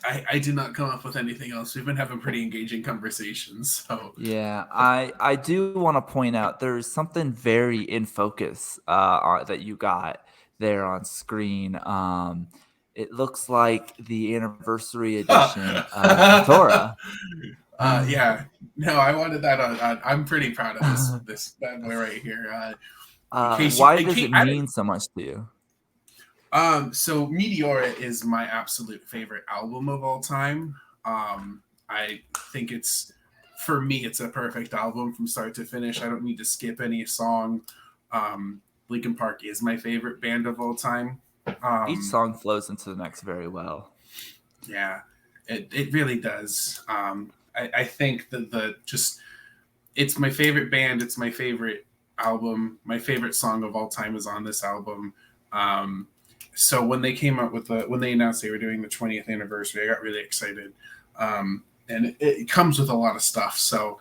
I did not come up with anything else. We've been having pretty engaging conversations. So yeah, I do want to point out there's something very in focus that you got there on screen. It looks like the anniversary edition of Dora. Yeah, no, I wanted that on. I'm pretty proud of this bad boy right here. Why does it mean so much to you? So Meteora is my absolute favorite album of all time. I think for me, it's a perfect album from start to finish. I don't need to skip any song. Linkin Park is my favorite band of all time. Each song flows into the next very well. Yeah, it really does. I think that it's my favorite band. It's my favorite album. My favorite song of all time is on this album. So when they came out when they announced they were doing the 20th anniversary, I got really excited. And it comes with a lot of stuff. So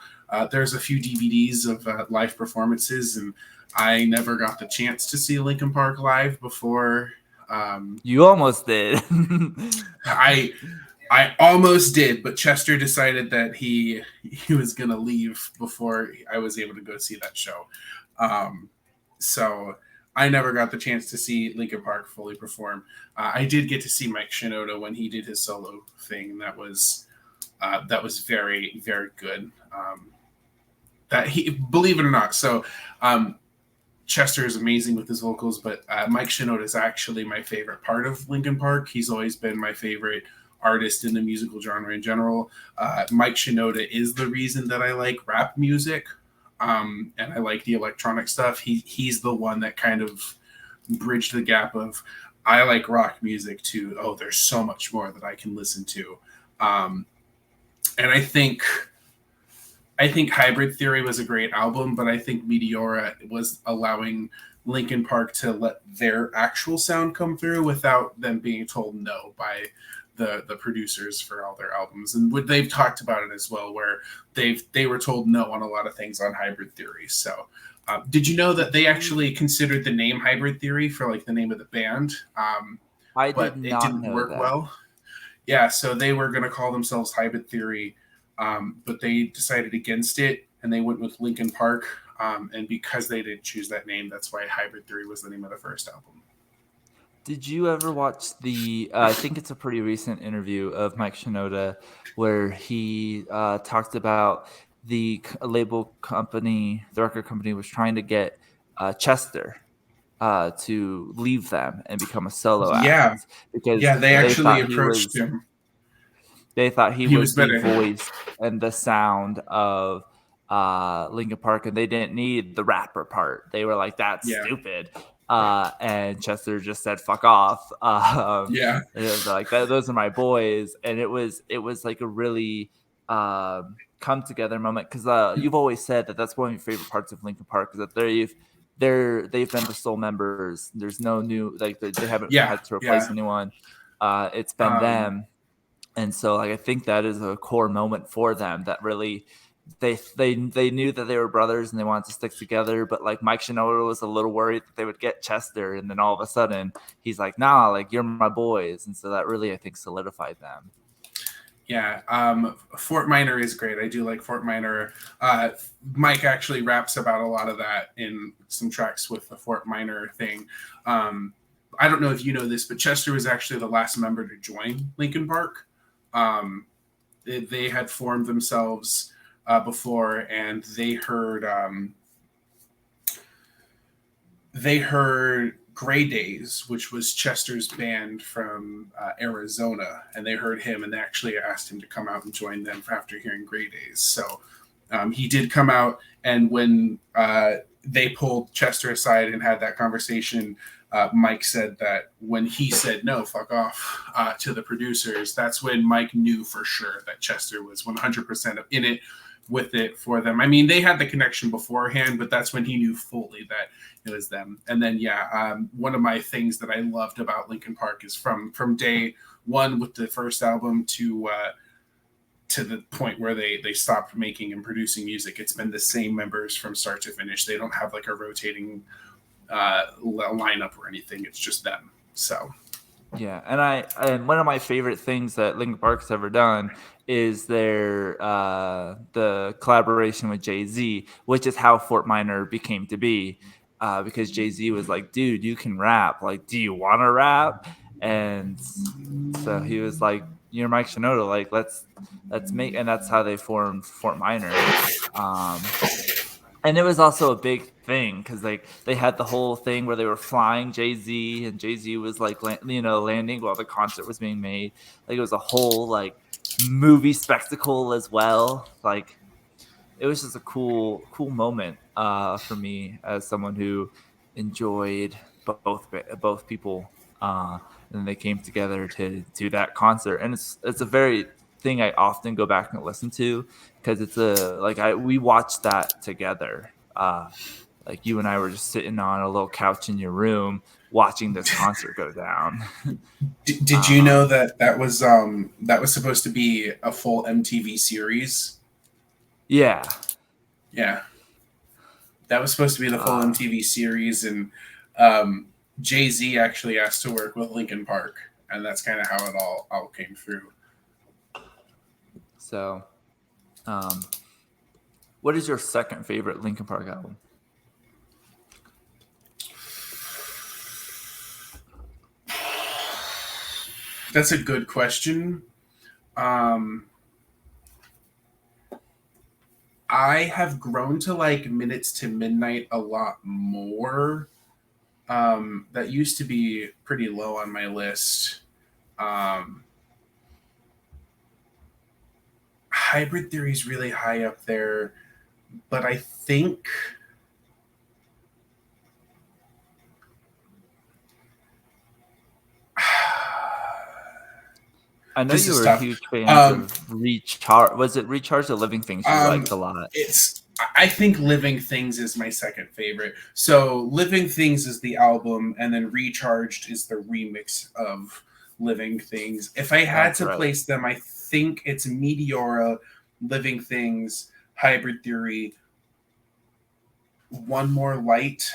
there's a few DVDs of live performances, and I never got the chance to see Linkin Park live before. You almost did. I almost did, but Chester decided that he was going to leave before I was able to go see that show. So I never got the chance to see Linkin Park fully perform. I did get to see Mike Shinoda when he did his solo thing. That was that was very, very good. That he, believe it or not, so Chester is amazing with his vocals, but Mike Shinoda is actually my favorite part of Linkin Park. He's always been my favorite artist in the musical genre in general. Mike Shinoda is the reason that I like rap music, and I like the electronic stuff. He's the one that kind of bridged the gap of I like rock music to, oh, there's so much more that I can listen to. And I think Hybrid Theory was a great album, but I think Meteora was allowing Linkin Park to let their actual sound come through without them being told no by the producers for all their albums. And they've talked about it as well, where they were told no on a lot of things on Hybrid Theory. So did you know that they actually considered the name Hybrid Theory for like the name of the band? I But did it not didn't know work that. well. Yeah, so they were going to call themselves Hybrid Theory, but they decided against it and they went with Linkin Park. And because they didn't choose that name, that's why Hybrid Theory was the name of the first album. Did you ever watch the? I think it's a pretty recent interview of Mike Shinoda where he talked about label company, the record company was trying to get Chester to leave them and become a solo Yeah, act because yeah, they they actually thought he approached was him. they thought he He was was the better. voice and the sound of Linkin Park, and they didn't need the rapper part. They were like, "That's Yeah, stupid," and Chester just said, "Fuck off." yeah, And it was like those are my boys, and it was like a really come together moment because you've always said that that's one of your favorite parts of Linkin Park is that they've been the sole members. There's no new like they haven't yeah, had to replace yeah. anyone. It's been Um, them, and so like I think that is a core moment for them that really they knew that they were brothers and they wanted to stick together, but like Mike Shinoda was a little worried that they would get Chester, and then all of a sudden he's like, nah, like you're my boys, and so that really I think solidified them. yeah, Fort Minor is great. I do like Fort Minor. Mike actually raps about a lot of that in some tracks with the Fort Minor thing. Um, I don't know if you know this, but Chester was actually the last member to join Linkin Park. They had formed themselves before, and they heard Gray Days, which was Chester's band from Arizona, and they heard him and they actually asked him to come out and join them after hearing Gray Days. So he did come out, and when they pulled Chester aside and had that conversation, Mike said that when he said no, fuck off to the producers, that's when Mike knew for sure that Chester was 100% in it with it for them. I mean, they had the connection beforehand, but that's when he knew fully that it was them. And then, yeah, one of my things that I loved about Linkin Park is from day one with the first album to the point where they stopped making and producing music. It's been the same members from start to finish. They don't have like a rotating lineup or anything. It's just them. So Yeah, and one of my favorite things that Linkin Park's ever done is their the collaboration with Jay Z, which is how Fort Minor became to be, because Jay Z was like, "Dude, you can rap. Like, do you want to rap?" And so he was like, "You're Mike Shinoda. Like, let's make," and that's how they formed Fort Minor. Um, and it was also a big thing because like they had the whole thing where they were flying Jay-Z and Jay-Z was like landing while the concert was being made. Like it was a whole like movie spectacle as well. Like it was just a cool moment for me as someone who enjoyed both people, and they came together to do that concert, and it's a very thing I often go back and listen to because it's a like I we watched that together. Like you and I were just sitting on a little couch in your room watching this concert go down. did you know um, that that was supposed to be a full MTV series? yeah. Yeah, that was supposed to be the full uh, MTV series, and um, Jay Z actually asked to work with Linkin Park, and that's kind of how it all came through. so um, what is your second favorite Linkin Park album? That's a good question. Um, I have grown to like Minutes to Midnight a lot more. That used to be pretty low on my list. Um, Hybrid Theory is really high up there, but I think I know this you is were tough. huge fans Um, of Recharge. Was it Recharge the Living Things you um, liked a lot? it's I think Living Things is my second favorite. So Living Things is the album, and then Recharged is the remix of Living Things. If I had That's to right. place them, I think it's Meteora, Living Things, Hybrid Theory, One More Light.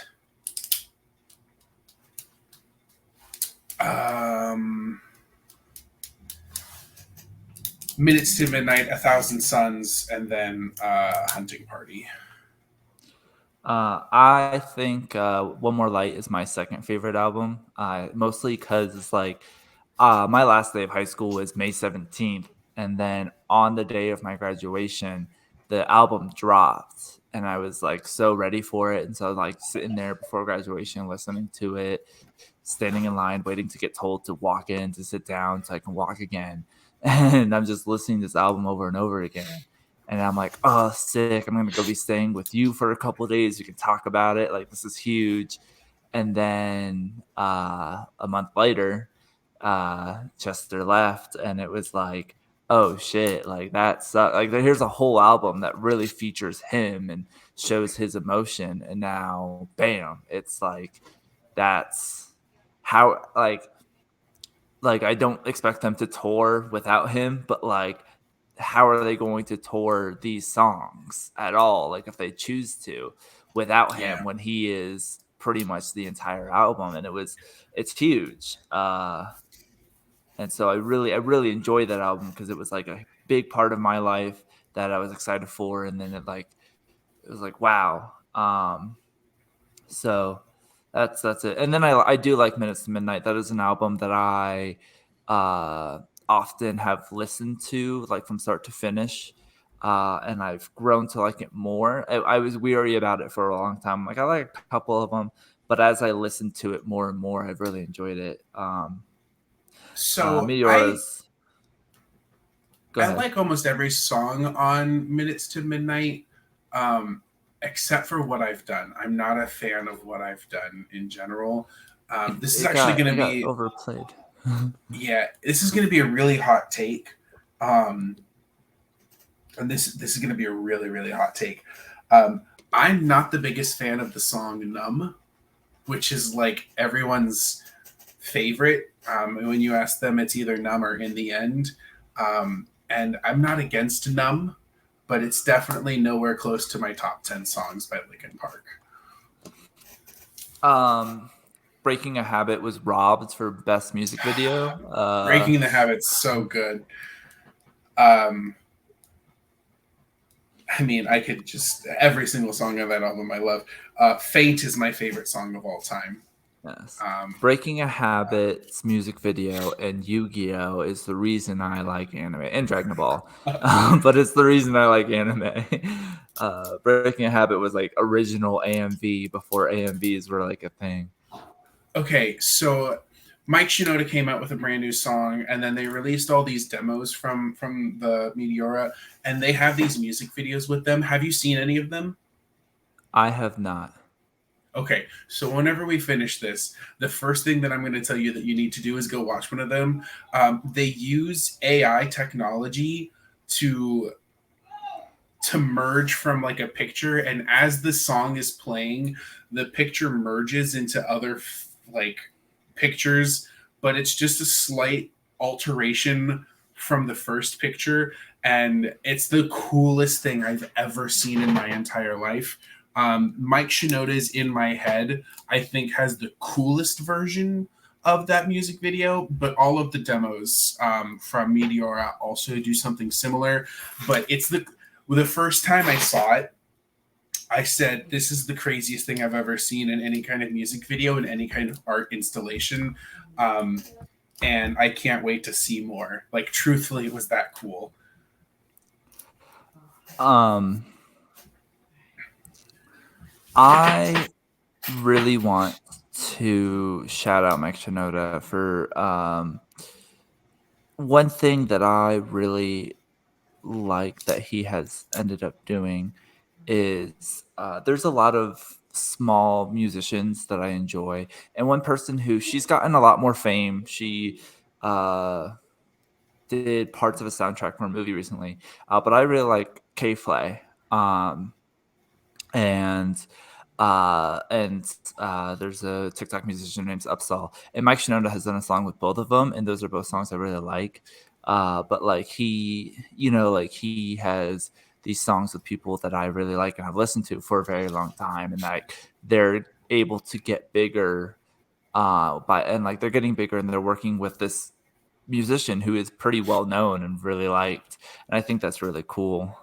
Um, Minutes to Midnight, A Thousand Suns, and then Hunting Party. I think One More Light is my second favorite album. Mostly because it's like my last day of high school was May 17th, and then on the day of my graduation, the album dropped, and I was like so ready for it, and so I was like sitting there before graduation, listening to it, standing in line, waiting to get told to walk in to sit down so I can walk again, and I'm just listening to this album over and over again. And I'm like, oh, sick. I'm going to go be staying with you for a couple of days. We can talk about it. Like, this is huge. And then a month later, Chester left, and it was like, oh shit, like that sucks. Like, here's a whole album that really features him and shows his emotion. And now, bam, it's like, that's how, like I don't expect them to tour without him, but like how are they going to tour these songs at all? Like if they choose to without him Yeah. when he is pretty much the entire album, and it's huge. And so I really enjoyed that album because it was like a big part of my life that I was excited for, and then it was like wow. So that's it. And then I do like Minutes to Midnight. That is an album that I uh often have listened to like from start to finish. And I've grown to like it more. I was weary about it for a long time. Like I like a couple of them, but as I listened to it more and more, I've really enjoyed it. So Meteora's. Go I ahead. like almost every song on Minutes to Midnight, um, except for What I've Done. I'm not a fan of What I've Done in general. This is It actually got going it to got be, overplayed. yeah, this is going to be a really hot take. Um, and this is going to be a really, really hot take. Um, I'm not the biggest fan of the song Numb, which is like everyone's favorite. When you ask them, it's either Numb or In the End. And I'm not against Numb, but it's definitely nowhere close to my top 10 songs by Linkin Park. um Breaking a Habit was robbed for best music video. Breaking the Habit's so good. Um, I mean, I could just every single song on that album I love. Faint is my favorite song of all time. Yes. Um, Breaking a Habit's music video and Yu-Gi-Oh is the reason I like anime, and Dragon Ball. But it's the reason I like anime. Breaking a Habit was like original AMV before AMVs were like a thing. okay, so Mike Shinoda came out with a brand new song, and then they released all these demos from the Meteora, and they have these music videos with them. Have you seen any of them? I have not. Okay, so whenever we finish this, the first thing that I'm going to tell you that you need to do is go watch one of them. They use AI technology to merge from like a picture, and as the song is playing, the picture merges into other like pictures, but it's just a slight alteration from the first picture, and it's the coolest thing I've ever seen in my entire life. Mike Shinoda's In My Head, I think, has the coolest version of that music video, but all of the demos from Meteora also do something similar. But it's the first time I saw it, I said, this is the craziest thing I've ever seen in any kind of music video, in any kind of art installation. Um, and I can't wait to see more. Like, truthfully, it was that cool. Um I really want to shout out Mike Shinoda for one thing that I really like that he has ended up doing is there's a lot of small musicians that I enjoy, and one person who she's gotten a lot more fame. She uh, did parts of a soundtrack for a movie recently, but I really like K Flay. Um, and there's a TikTok musician named Upsall, and Mike Shinoda has done a song with both of them, and those are both songs I really like. But like he, like he has these songs with people that I really like and I've listened to for a very long time, and like they're able to get bigger, like they're getting bigger, and they're working with this musician who is pretty well known and really liked, and I think that's really cool.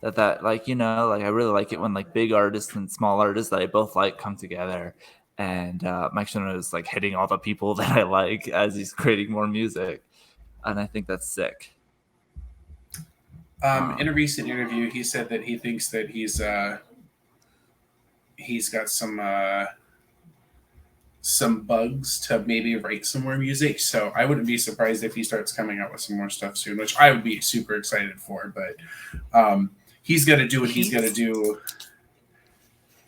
That like like I really like it when like big artists and small artists that I both like come together, and Mike Shinoda is like hitting all the people that I like as he's creating more music, and I think that's sick. In a Um, recent interview, he said that he thinks that he's got some bugs to maybe write some more music. So I wouldn't be surprised if he starts coming out with some more stuff soon, which I would be super excited for. But he's got to do what he's got to he's do.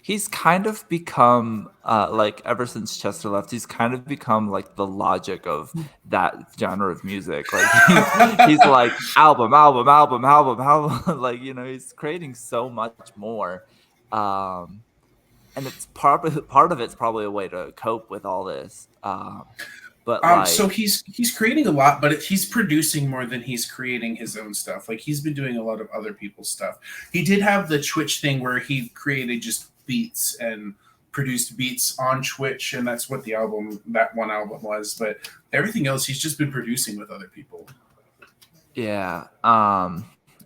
he's kind of become like ever since Chester left, he's kind of become like the Logic of that genre of music. Like he's like album, album, album, album, album. Like he's creating so much more. Um, and it's part of it's probably a way to cope with all this. But So like, he's creating a lot, but he's producing more than he's creating his own stuff. Like he's been doing a lot of other people's stuff. He did have the Twitch thing where he created just beats and produced beats on Twitch, and that's what that one album was. But everything else, he's just been producing with other people. yeah,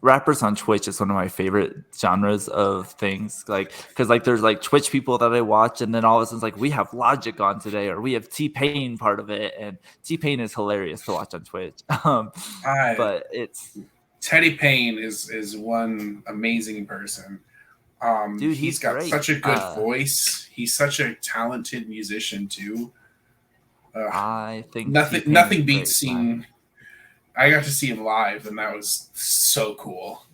rappers on Twitch is one of my favorite genres of things. Like, because like there's like Twitch people that I watch, and then all of a sudden it's like we have Logic on today, or we have T Pain part of it, and T Pain is hilarious to watch on Twitch. Uh, But it's Teddy Payne is one amazing person. dude, He's he's got great. such a good voice. He's such a talented musician too. Uh, I think T nothing Pain is nothing beats great live. seeing. I got to see him live, and that was so cool.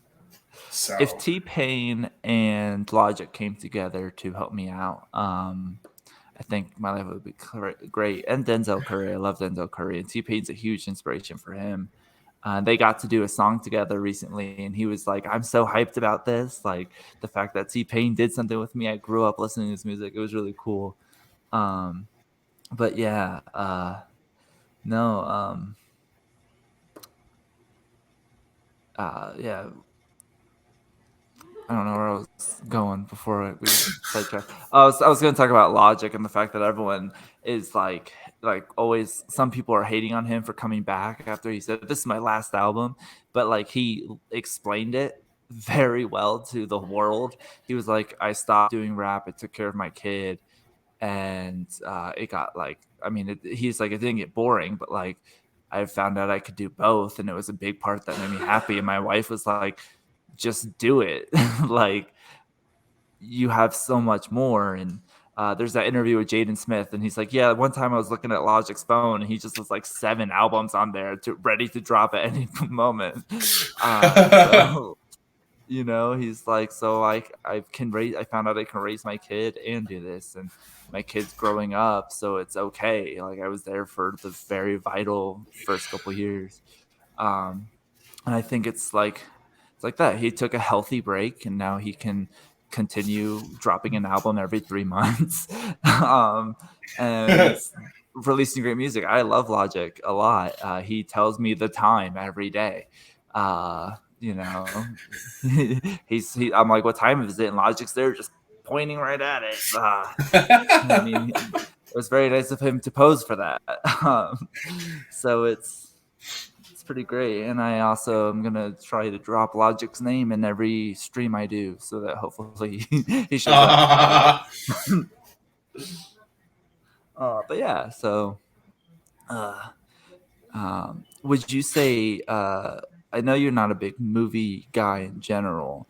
If So T Pain and Logic came together to help me out, I think my life would be great. And Denzel Curry, I love Denzel Curry, and T Pain's a huge inspiration for him. They got to do a song together recently, and he was like, "I'm so hyped about this! Like the fact that T Pain did something with me. I grew up listening to his music. It was really cool." Um, but yeah, no, yeah, I don't know where I was going before we sidetracked. I was going to talk about Logic and the fact that everyone is like always. Some people are hating on him for coming back after he said this is my last album, but like he explained it very well to the world. He was like, I stopped doing rap. I took care of my kid, and it got like I mean, he's like it didn't get boring, but like I found out I could do both, and it was a big part that made me happy. And my wife was like, just do it. Like you have so much more. And there's that interview with Jaden Smith, and he's like, yeah, one time I was looking at Logic's phone, and he just was like 7 albums on there ready to drop at any moment. So he's like, so I found out I can raise my kid and do this, and my kid's growing up, so it's okay. Like I was there for the very vital first couple years. um and I think it's like that. He took a healthy break, and now he can continue dropping an album every 3 months, um, and releasing great music. I love Logic a lot. He tells me the time every day. You know, I'm like, what time is it? And Logic's there, just pointing right at it. I mean, it was very nice of him to pose for that. Um, so it's pretty great. And I also am gonna try to drop Logic's name in every stream I do, so that hopefully he shows up. But yeah, so uh, would you say? I know you're not a big movie guy in general,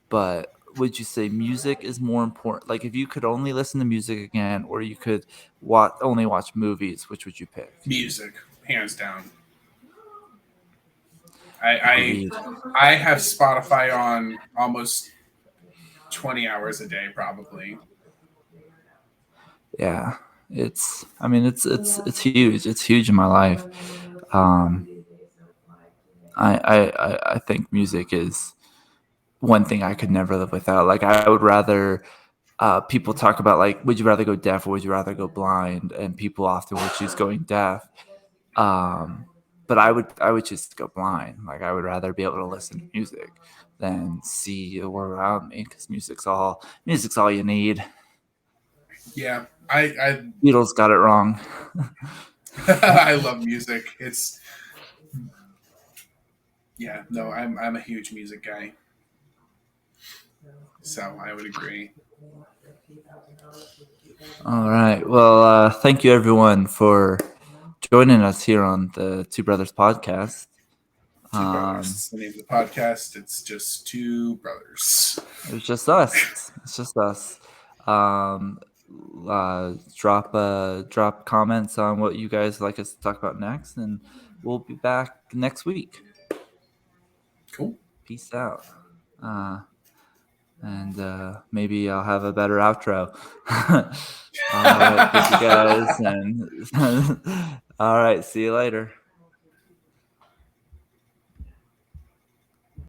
but would you say music is more important? Like, if you could only listen to music again, or you could only watch movies, which would you pick? Music, hands down. I Agreed. I have Spotify on almost 20 hours a day, probably. Yeah, I mean, it's huge. It's huge in my life. Um, I think music is one thing I could never live without. Like, I would rather people talk about, like, would you rather go deaf or would you rather go blind? And people often would choose going deaf. But I would just go blind. Like, I would rather be able to listen to music than see the world around me, because music's all you need. Yeah, I Beatles got it wrong. I love music. It's yeah, no, I'm a huge music guy. So I would agree. All right. Well, thank you everyone for joining us here on the Two Brothers podcast. Two brothers. It's the name of the podcast. It's just two brothers. It's just us. It's just us. Drop comments on what you guys like us to talk about next, and we'll be back next week. Cool. Peace out. And maybe I'll have a better outro. All right, thank you guys, and all right, see you later.